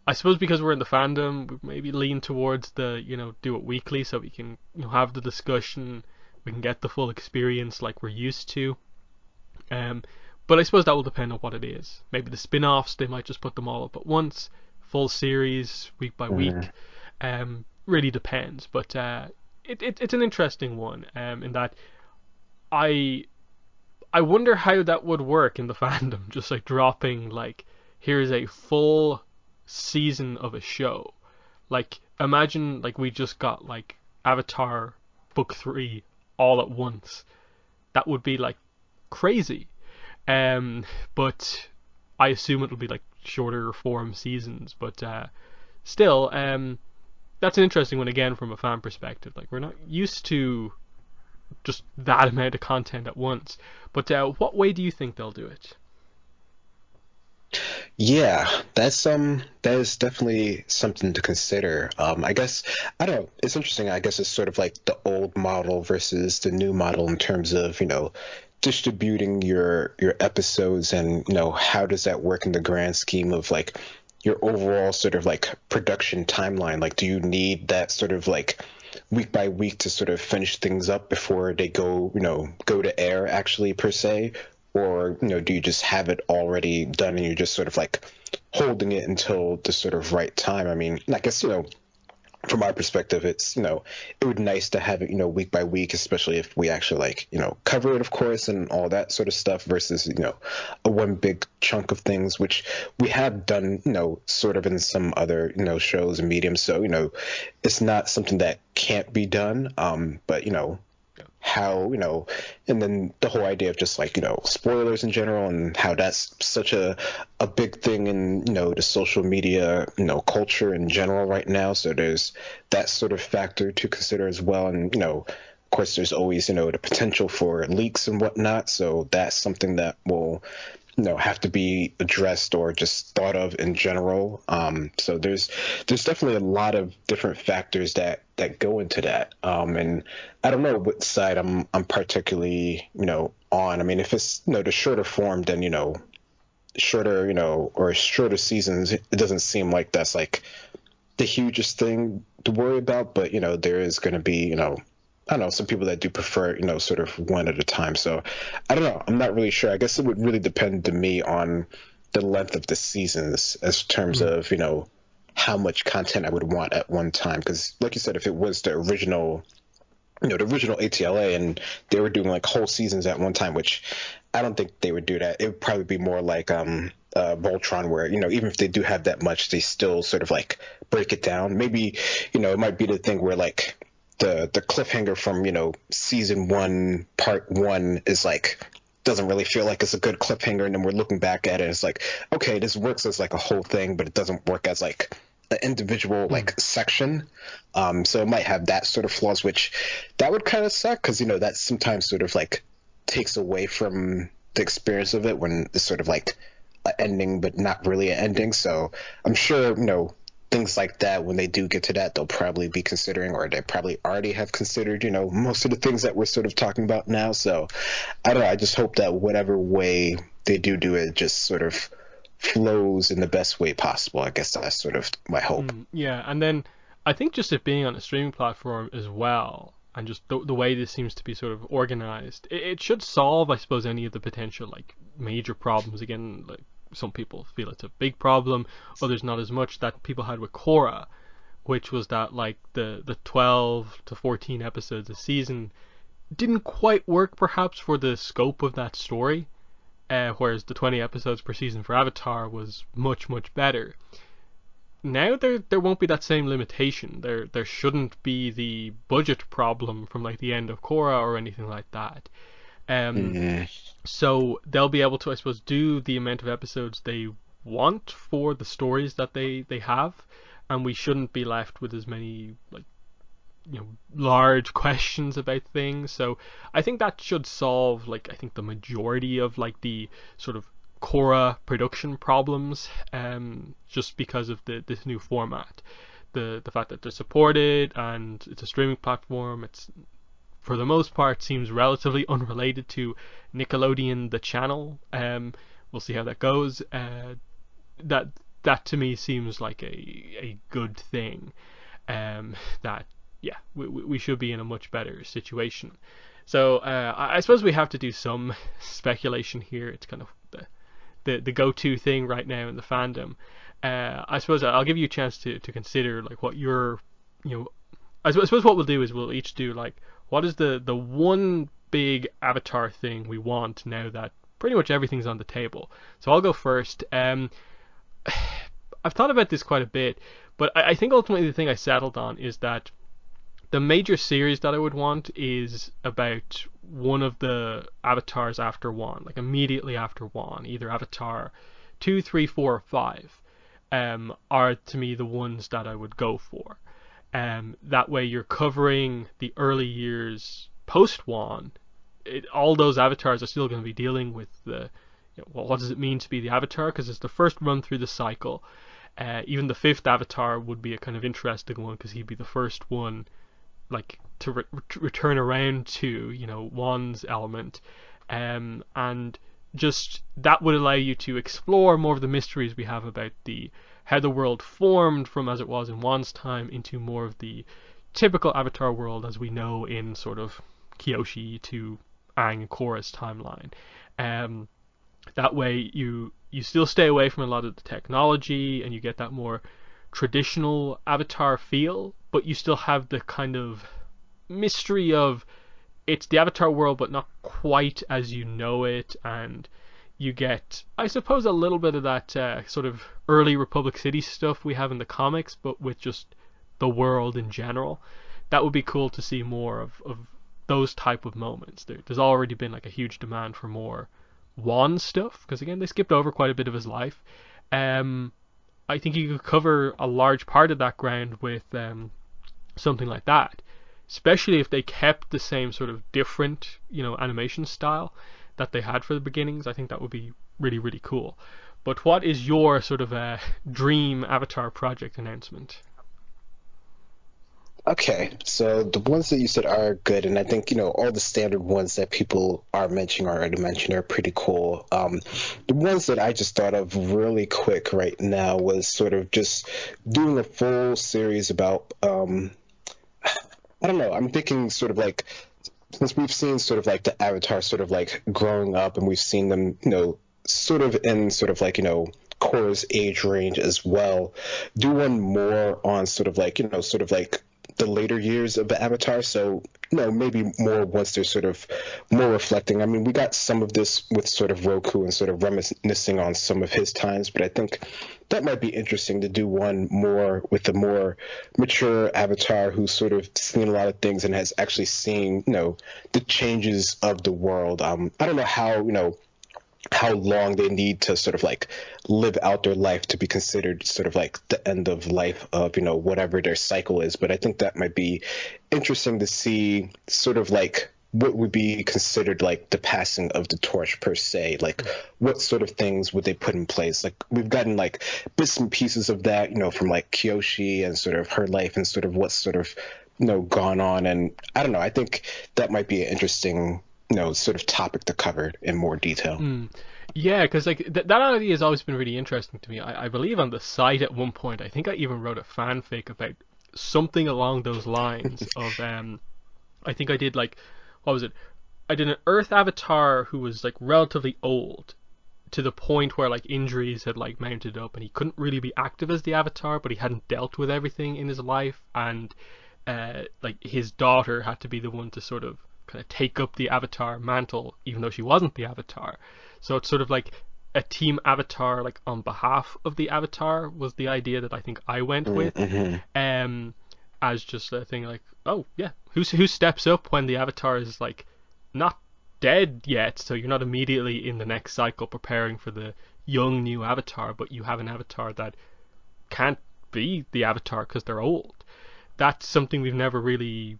I suppose because we're in the fandom, we maybe lean towards the do it weekly so we can have the discussion, we can get the full experience like we're used to. Um, but I suppose that will depend on what it is. Maybe the spin-offs, they might just put them all up at once. Full series, week by Mm. week. Really depends. But it's an interesting one. In that I I wonder how that would work in the fandom. Just like dropping like here's a full season of a show. Like imagine like we just got like Avatar book 3 all at once. That would be like crazy. But I assume it'll be like shorter form seasons. But still, that's an interesting one again from a fan perspective. Like we're not used to just that amount of content at once. But what way do you think they'll do it? Yeah, that is definitely something to consider. I guess I don't know. It's interesting. I guess it's sort of like the old model versus the new model in terms of, distributing your episodes, and how does that work in the grand scheme of like your overall sort of like production timeline? Like, do you need that sort of like week by week to sort of finish things up before they go to air actually per se? Or, do you just have it already done and you're just sort of like holding it until the sort of right time? I mean, I guess, from my perspective, it's, it would be nice to have it, week by week, especially if we actually like, cover it, of course, and all that sort of stuff versus, a one big chunk of things, which we have done, sort of in some other, shows and mediums. So, it's not something that can't be done. But, how, and then the whole idea of just like, spoilers in general, and how that's such a big thing in, the social media, culture in general right now. So there's that sort of factor to consider as well. And, of course, there's always, the potential for leaks and whatnot. So that's something that will, have to be addressed or just thought of in general. So there's definitely a lot of different factors that go into that. And I don't know what side I'm particularly, on. I mean, if it's, the shorter form, then, shorter, or shorter seasons, it doesn't seem like that's like the hugest thing to worry about. But, there is going to be, I don't know, some people that do prefer, sort of one at a time. So I don't know. I'm not really sure. I guess it would really depend to me on the length of the seasons as terms Mm. of, how much content I would want at one time. Because like you said, if it was the original ATLA and they were doing like whole seasons at one time, which I don't think they would do that. It would probably be more like Voltron, where, even if they do have that much, they still sort of like break it down. Maybe, it might be the thing where like the cliffhanger from, season one, part one is like doesn't really feel like it's a good cliffhanger, and then we're looking back at it and it's like, okay, this works as like a whole thing, but it doesn't work as like an individual Mm. like section. So it might have that sort of flaws, which that would kind of suck because that sometimes sort of like takes away from the experience of it when it's sort of like an ending but not really an ending. So I'm sure things like that, when they do get to that, they'll probably be considering, or they probably already have considered, most of the things that we're sort of talking about now. So I don't know. I just hope that whatever way they do it just sort of flows in the best way possible. I guess that's sort of my hope. Yeah, and then I think just it being on a streaming platform as well, and just the way this seems to be sort of organized, it should solve, I suppose, any of the potential like major problems. Again, like some people feel it's a big problem, others not as much, that people had with Korra, which was that like the 12 to 14 episodes a season didn't quite work perhaps for the scope of that story. Whereas the 20 episodes per season for Avatar was much better. Now there won't be that same limitation. There shouldn't be the budget problem from like the end of Korra or anything like that. Um, Mm, so they'll be able to, I suppose, do the amount of episodes they want for the stories that they have, and we shouldn't be left with as many like large questions about things. So I think that should solve like I think the majority of like the sort of Korra production problems, just because of this new format, the fact that they're supported and it's a streaming platform. It's for the most part seems relatively unrelated to Nickelodeon the channel. We'll see how that goes. That that to me seems like a good thing. That yeah, we should be in a much better situation. So I suppose we have to do some speculation here. It's kind of the go-to thing right now in the fandom. I suppose I'll give you a chance to consider like what your you know I suppose what we'll do is we'll each do like what is the one big Avatar thing we want now that pretty much everything's on the table. So I'll go first. I've thought about this quite a bit, but I think ultimately the thing I settled on is that the major series that I would want is about one of the avatars after one, like immediately after one, either Avatar 2, 3, 4, or 5, are to me the ones that I would go for. That way you're covering the early years post one. All those avatars are still going to be dealing with well, what does it mean to be the avatar? Because it's the first run through the cycle. Even the fifth avatar would be a kind of interesting one because he'd be the first one like to return around to one's element, and just that would allow you to explore more of the mysteries we have about the how the world formed from as it was in one's time into more of the typical Avatar world as we know in sort of Kyoshi to Aang and Korra's timeline. Um, that way you still stay away from a lot of the technology and you get that more traditional Avatar feel, but you still have the kind of mystery of it's the Avatar world, but not quite as you know it, and you get, I suppose, a little bit of that sort of early Republic City stuff we have in the comics, but with just the world in general. That would be cool to see more of those type of moments. There's already been like a huge demand for more Wan stuff, because again, they skipped over quite a bit of his life. Um, I think you could cover a large part of that ground with something like that, especially if they kept the same sort of different, animation style that they had for the beginnings. I think that would be really cool. But what is your sort of dream Avatar project announcement? Okay, so the ones that you said are good, and I think all the standard ones that people are mentioning already mentioned are pretty cool. The ones that I just thought of really quick right now was sort of just doing a full series about I don't know. I'm thinking sort of like since we've seen sort of like the Avatar sort of like growing up, and we've seen them, sort of in sort of like Korra's age range as well. Do one more on sort of like sort of like the later years of the Avatar. So maybe more once they're sort of more reflecting. I mean, we got some of this with sort of Roku and sort of reminiscing on some of his times, but I think that might be interesting to do one more with a more mature Avatar who's sort of seen a lot of things and has actually seen the changes of the world. I don't know how how long they need to sort of like live out their life to be considered sort of like the end of life of, whatever their cycle is. But I think that might be interesting to see sort of like what would be considered like the passing of the torch per se. Like what sort of things would they put in place? Like we've gotten like bits and pieces of that, from like Kyoshi and sort of her life and sort of what's sort of, gone on. And I don't know, I think that might be an interesting, sort of topic to cover in more detail. Yeah, because like that idea has always been really interesting to me. I believe on the site at one point, I think I even wrote a fanfic about something along those lines of I think I did like, what was it? I did an Earth avatar who was like relatively old, to the point where like injuries had like mounted up and he couldn't really be active as the avatar, but he hadn't dealt with everything in his life, and like his daughter had to be the one to sort of kind of take up the avatar mantle, even though she wasn't the avatar. So it's sort of like a team avatar, like on behalf of the avatar, was the idea that I think I went with. Mm-hmm. Um, as just a thing like, oh yeah, who steps up when the avatar is like not dead yet, so you're not immediately in the next cycle preparing for the young new avatar, but you have an avatar that can't be the avatar because they're old. That's something we've never really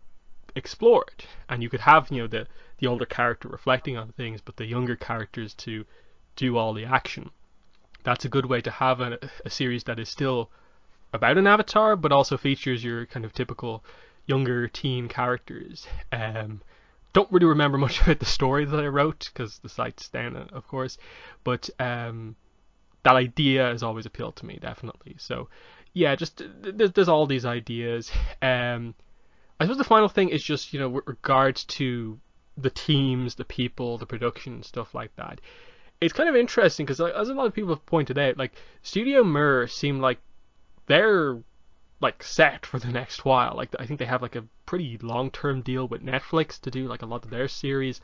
explored, and you could have the older character reflecting on things, but the younger characters to do all the action. That's a good way to have a series that is still about an avatar, but also features your kind of typical younger teen characters. Don't really remember much about the story that I wrote because the site's down, of course, but that idea has always appealed to me, definitely. So yeah, just there's all these ideas. I suppose the final thing is just, with regards to the teams, the people, the production, stuff like that. It's kind of interesting because, like, as a lot of people have pointed out, like Studio Mir seem like they're like set for the next while. Like I think they have like a pretty long-term deal with Netflix to do like a lot of their series.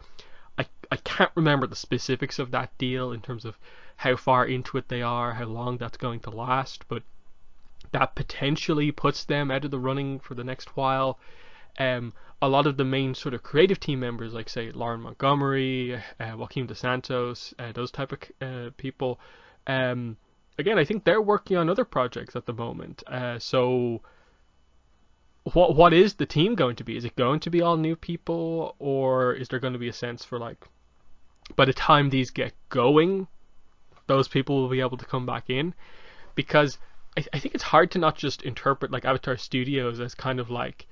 I can't remember the specifics of that deal in terms of how far into it they are, how long that's going to last, but that potentially puts them out of the running for the next while. A lot of the main sort of creative team members, like say Lauren Montgomery, Joaquim De Santos, those type of people, again, I think they're working on other projects at the moment. So what is the team going to be? Is it going to be all new people, or is there going to be a sense for like, by the time these get going, those people will be able to come back in? Because I think it's hard to not just interpret like Avatar Studios as kind of like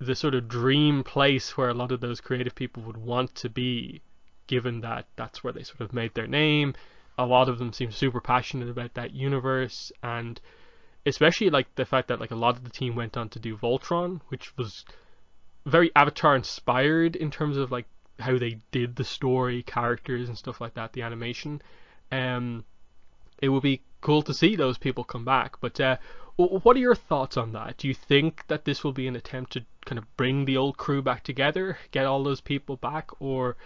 the sort of dream place where a lot of those creative people would want to be, given that that's where they sort of made their name. A lot of them seem super passionate about that universe, and especially like the fact that like a lot of the team went on to do Voltron, which was very Avatar inspired in terms of like how they did the story, characters and stuff like that, the animation. It would be cool to see those people come back. But what are your thoughts on that? Do you think that this will be an attempt to kind of bring the old crew back together, get all those people back, or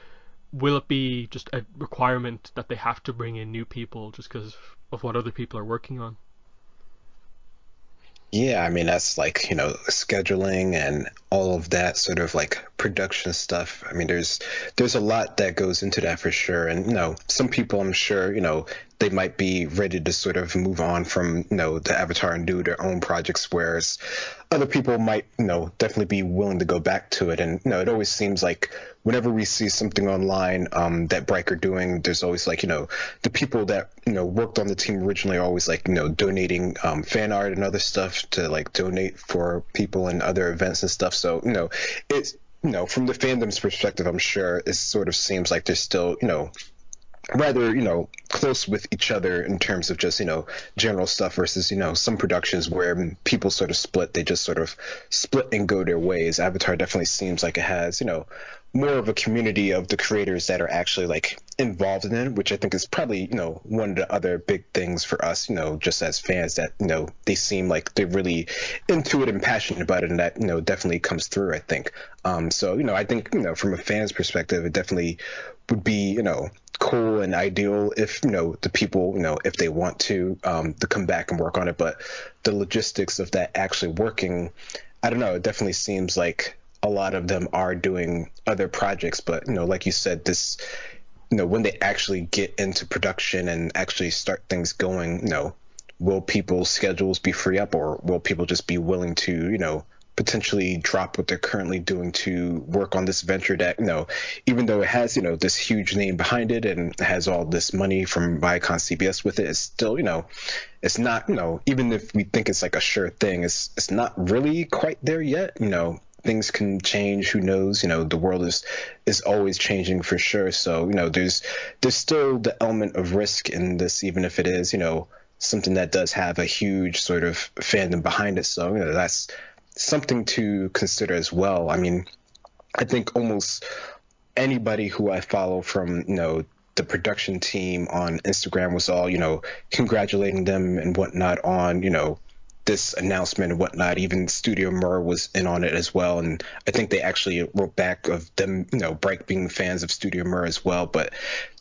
will it be just a requirement that they have to bring in new people just because of what other people are working on? Yeah, I mean that's like, scheduling and all of that sort of like production stuff. I mean there's a lot that goes into that for sure. And some people I'm sure, they might be ready to sort of move on from, the Avatar and do their own projects, whereas other people might, definitely be willing to go back to it. And it always seems like whenever we see something online that Bright are doing, there's always like, the people that, worked on the team originally are always like, donating fan art and other stuff to like donate for people and other events and stuff. So, it's, from the fandom's perspective, I'm sure it sort of seems like they're still, rather close with each other in terms of just general stuff versus some productions where people sort of split, they just sort of split and go their ways. Avatar definitely seems like it has more of a community of the creators that are actually like involved in it, which I think is probably one of the other big things for us, just as fans, that they seem like they're really into it and passionate about it, and that definitely comes through, I think. So I think from a fan's perspective, it definitely would be cool and ideal if the people if they want to come back and work on it. But the logistics of that actually working, I don't know, it definitely seems like a lot of them are doing other projects. But like you said, this when they actually get into production and actually start things going, will people's schedules be free up, or will people just be willing to, potentially drop what they're currently doing to work on this venture that, even though it has, this huge name behind it and has all this money from Viacom CBS with it, it's still, it's not, even if we think it's like a sure thing, it's not really quite there yet. Things can change. Who knows? The world is always changing for sure. So, there's still the element of risk in this, even if it is, something that does have a huge sort of fandom behind it. So, that's something to consider as well. I mean, I think almost anybody who I follow from, the production team on Instagram was all, congratulating them and whatnot on, this announcement and whatnot. Even Studio Mir was in on it as well, and I think they actually wrote back of them, Bright being fans of Studio Mir as well. But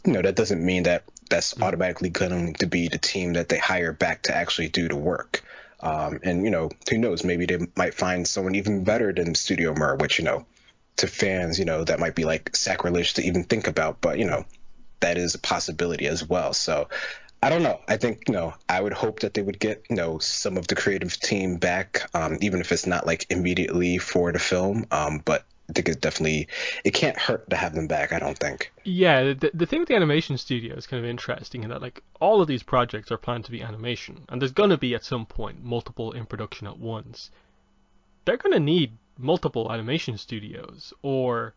that doesn't mean that that's automatically going to be the team that they hire back to actually do the work. And who knows? Maybe they might find someone even better than Studio Mir, which to fans, that might be like sacrilege to even think about. But that is a possibility as well. So I don't know. I think, I would hope that they would get, some of the creative team back, even if it's not like immediately for the film. But I think it can't hurt to have them back, I don't think. Yeah, the thing with the animation studio is kind of interesting in that like all of these projects are planned to be animation, and there's going to be at some point multiple in production at once. They're going to need multiple animation studios, or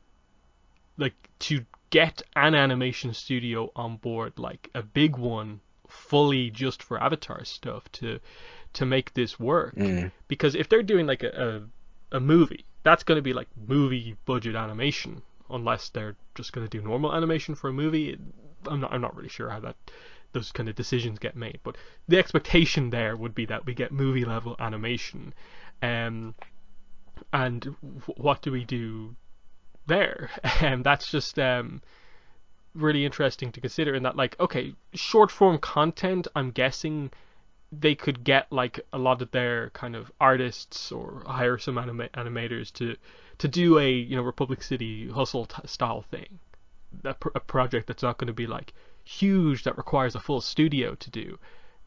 like to get an animation studio on board, like a big one fully just for Avatar stuff to make this work. Because if they're doing like a movie, that's going to be like movie budget animation, unless they're just going to do normal animation for a movie. I'm not really sure how those kind of decisions get made, but the expectation there would be that we get movie level animation. And what do we do there? And that's just really interesting to consider, in that like, okay, short form content, I'm guessing they could get like a lot of their kind of artists or hire some animators to do a Republic City Hustle style thing, a project that's not going to be like huge, that requires a full studio to do.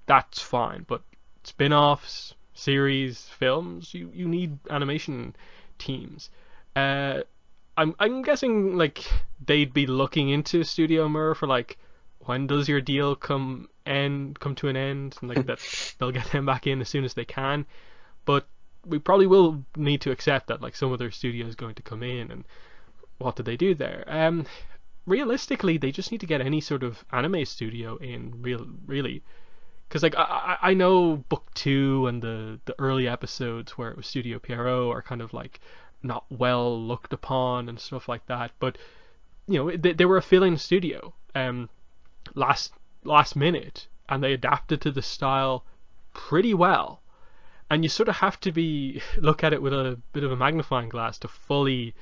That's fine. But spin-offs, series, films, you need animation teams. I'm guessing like they'd be looking into Studio Mir for like, when does your deal come to an end, and like that they'll get them back in as soon as they can. But we probably will need to accept that like some other studio is going to come in, and what do they do there? Realistically, they just need to get any sort of anime studio in, really, because like I know Book 2 and the early episodes where it was Studio Pierrot are kind of like not well looked upon and stuff like that, but they were a fill-in studio last minute, and they adapted to the style pretty well. And you sort of have to look at it with a bit of a magnifying glass to fully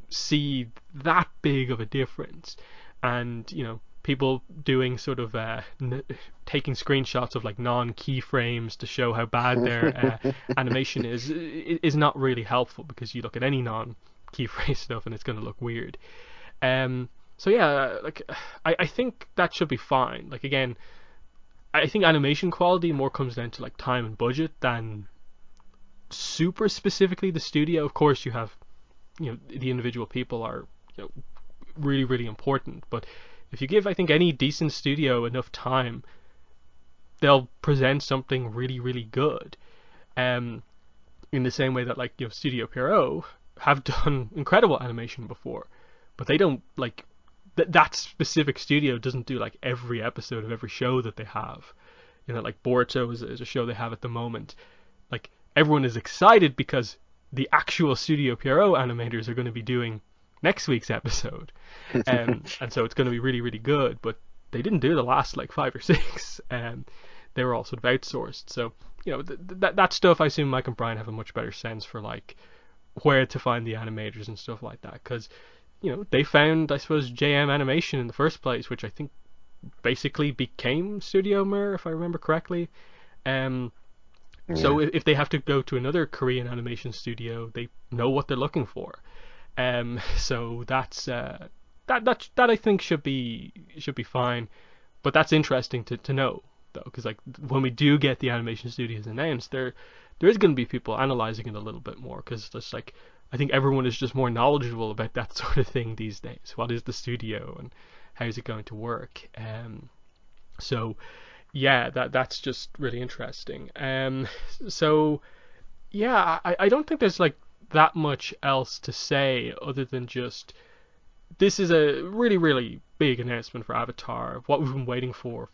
see that big of a difference. And people doing sort of taking screenshots of like non-keyframes to show how bad their animation is not really helpful, because you look at any non-keyframe stuff and it's going to look weird. So yeah, like I think that should be fine. Like again, I think animation quality more comes down to like time and budget than super specifically the studio. Of course, you have the individual people are really, really important, but if you give, I think, any decent studio enough time, they'll present something really, really good. In the same way that like Studio Pierrot have done incredible animation before, but they don't like that specific studio doesn't do like every episode of every show that they have. Like Boruto is a show they have at the moment. Like everyone is excited because the actual Studio Pierrot animators are going to be doing next week's episode, and so it's going to be really, really good. But they didn't do the last like 5 or 6, and they were all sort of outsourced. So that stuff, I assume Mike and Brian have a much better sense for like where to find the animators and stuff like that, because they found, I suppose, JM Animation in the first place, which I think basically became Studio Mir, if I remember correctly. So if they have to go to another Korean animation studio, they know what they're looking for. So that's that I think should be fine. But that's interesting to know though, because like when we do get the animation studios announced, there is going to be people analyzing it a little bit more, because just like I think everyone is just more knowledgeable about that sort of thing these days. What is the studio and how is it going to work? So yeah, that's just really interesting. So yeah, I don't think there's like that much else to say other than just this is a really, really big announcement for Avatar, what we've been waiting for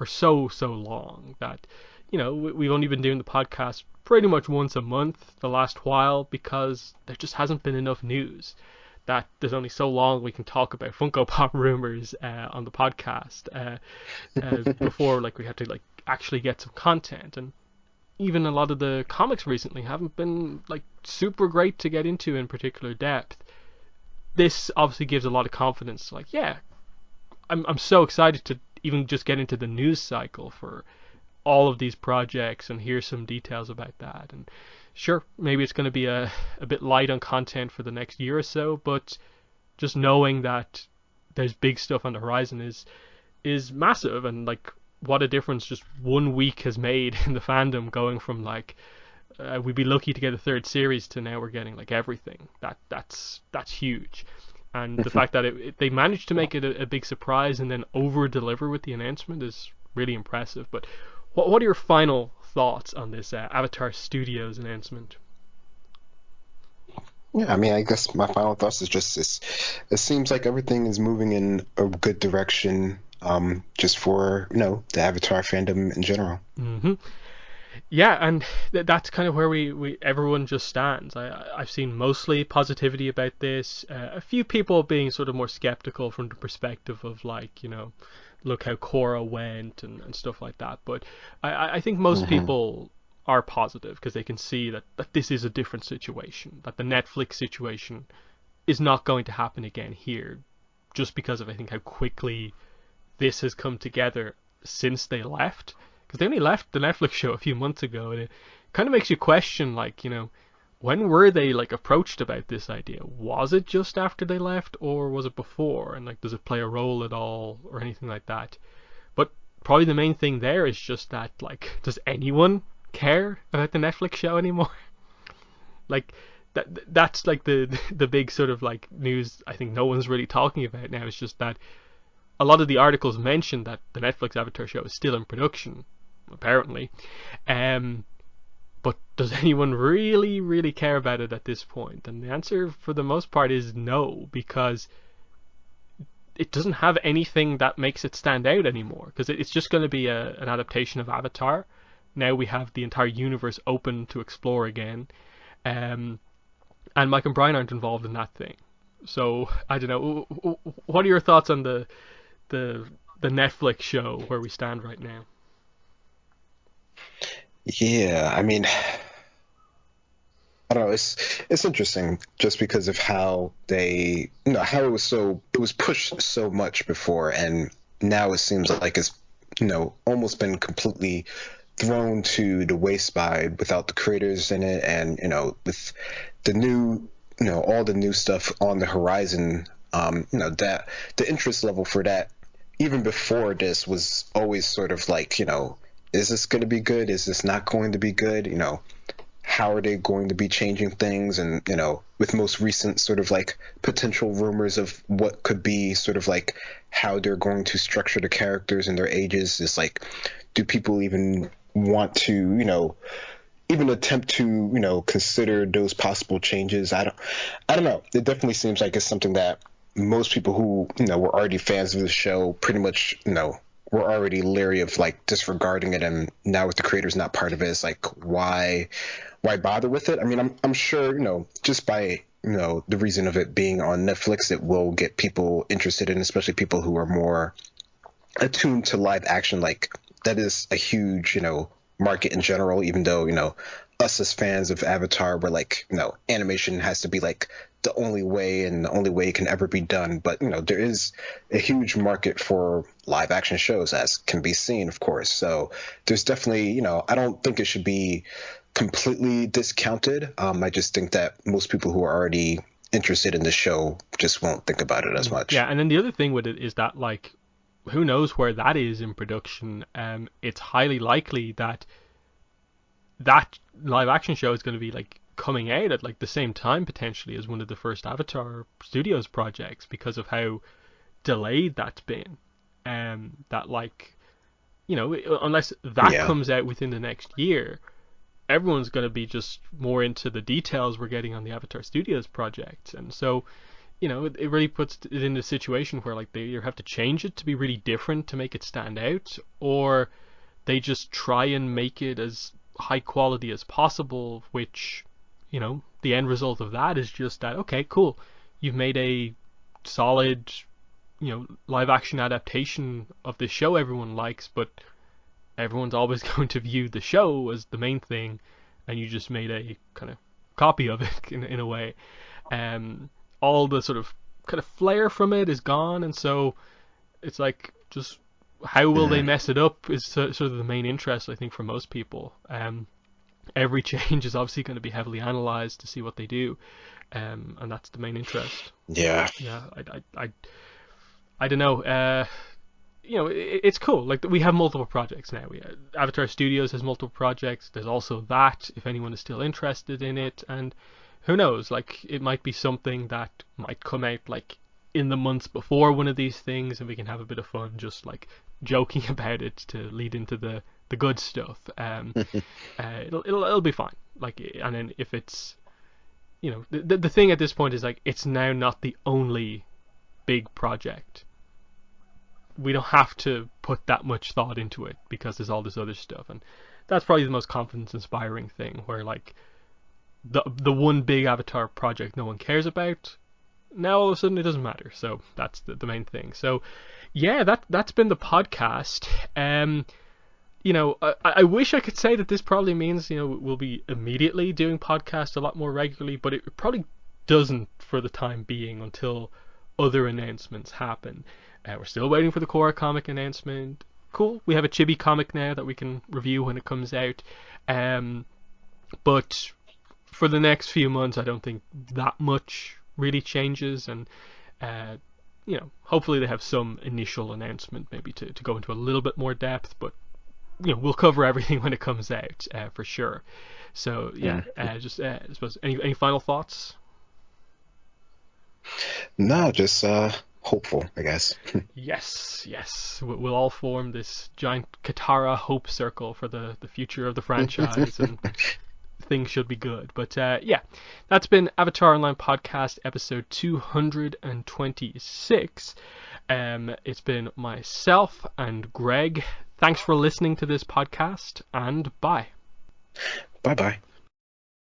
so long, that we've only been doing the podcast pretty much once a month the last while, because there just hasn't been enough news. That there's only so long we can talk about Funko Pop rumors on the podcast before like we have to like actually get some content. And even a lot of the comics recently haven't been like super great to get into in particular depth. This obviously gives a lot of confidence. Like, yeah, I'm so excited to even just get into the news cycle for all of these projects and hear some details about that. And sure, maybe it's going to be a bit light on content for the next year or so, but just knowing that there's big stuff on the horizon is massive. And like, what a difference just 1 week has made in the fandom, going from like we'd be lucky to get a third series to now we're getting like everything. That's huge. And the fact that they managed to make it a big surprise and then over deliver with the announcement is really impressive. But what are your final thoughts on this Avatar Studios announcement? Yeah, I mean, I guess my final thoughts is just it seems like everything is moving in a good direction, just for, the Avatar fandom in general. hmm Yeah, and that's kind of where we everyone just stands. I've seen mostly positivity about this. A few people being sort of more skeptical from the perspective of like, look how Korra went and stuff like that. But I think most Hmm. people are positive, because they can see that this is a different situation, that the Netflix situation is not going to happen again here, just because of I think how quickly this has come together since they left, because they only left the Netflix show a few months ago, and it kind of makes you question, like, when were they like approached about this idea? Was it just after they left, or was it before? And like, does it play a role at all, or anything like that? But probably the main thing there is just that, like, does anyone care about the Netflix show anymore? Like, that's like the big sort of like news I think no one's really talking about now. It's just that a lot of the articles mention that the Netflix Avatar show is still in production, apparently. Um, but does anyone really, really care about it at this point? And the answer, for the most part, is no, because it doesn't have anything that makes it stand out anymore. Because it's just going to be an adaptation of Avatar. Now we have the entire universe open to explore again, um, and Mike and Brian aren't involved in that thing. So I don't know. What are your thoughts on the the Netflix show where we stand right now? Yeah, I mean, I don't know. It's interesting just because of how how it was pushed so much before, and now it seems like it's almost been completely thrown to the waste by without the creators in it, and with the new all the new stuff on the horizon. That the interest level for that even before this was always sort of like, is this going to be good? Is this not going to be good? How are they going to be changing things? And, with most recent sort of like potential rumors of what could be sort of like how they're going to structure the characters and their ages, is like, do people even want to, even attempt to, consider those possible changes? I don't know. It definitely seems like it's something that most people who, were already fans of the show pretty much, were already leery of like disregarding it. And now with the creators not part of it, it's like, why bother with it? I mean, I'm sure, just by, the reason of it being on Netflix, it will get people interested in, especially people who are more attuned to live action. Like, that is a huge, market in general, even though, us as fans of Avatar were like, animation has to be like the only way and the only way it can ever be done. But, there is a huge market for live action shows, as can be seen, of course. So there's definitely, I don't think it should be completely discounted. I just think that most people who are already interested in the show just won't think about it as much. Yeah, and then the other thing with it is that, like, who knows where that is in production. It's highly likely that that live action show is going to be like coming out at like the same time potentially as one of the first Avatar Studios projects because of how delayed that's been. That, like, you know, unless that Yeah. comes out within the next year, everyone's going to be just more into the details we're getting on the Avatar Studios project. And so, you know, it really puts it in a situation where, like, they either have to change it to be really different to make it stand out, or they just try and make it as high quality as possible, which, you know, the end result of that is just that, okay, cool, you've made a solid, you know, live action adaptation of this show everyone likes, but everyone's always going to view the show as the main thing, and you just made a kind of copy of it in a way. All the sort of kind of flair from it is gone, and so it's like, just how will they Mhm. mess it up is sort of the main interest, I think, for most people. Every change is obviously going to be heavily analyzed to see what they do, and that's the main interest. Yeah. Yeah, I don't know. You know, it's cool. Like, we have multiple projects now. Avatar Studios has multiple projects. There's also that, if anyone is still interested in it, and who knows? Like, it might be something that might come out like in the months before one of these things, and we can have a bit of fun, just like joking about it to lead into the good stuff. It'll be fine. Like, and then if it's, you know, the thing at this point is, like, it's now not the only big project. We don't have to put that much thought into it because there's all this other stuff, and that's probably the most confidence inspiring thing, where, like, the one big Avatar project no one cares about, now all of a sudden it doesn't matter. So that's the main thing. So yeah, that's been the podcast. You know, I wish I could say that this probably means, you know, we'll be immediately doing podcasts a lot more regularly, but it probably doesn't for the time being until other announcements happen. We're still waiting for the Korra comic announcement. Cool, we have a Chibi comic now that we can review when it comes out. But for the next few months, I don't think that much really changes, and you know, hopefully they have some initial announcement, maybe to go into a little bit more depth, but, you know, we'll cover everything when it comes out, for sure. So yeah, just I suppose, any final thoughts? No, just hopeful, I guess. Yes, yes. We'll all form this giant Katara hope circle for the future of the franchise, and things should be good. But yeah, that's been Avatar Online Podcast episode 226. It's been myself and Greg. Thanks for listening to this podcast, and bye. Bye bye.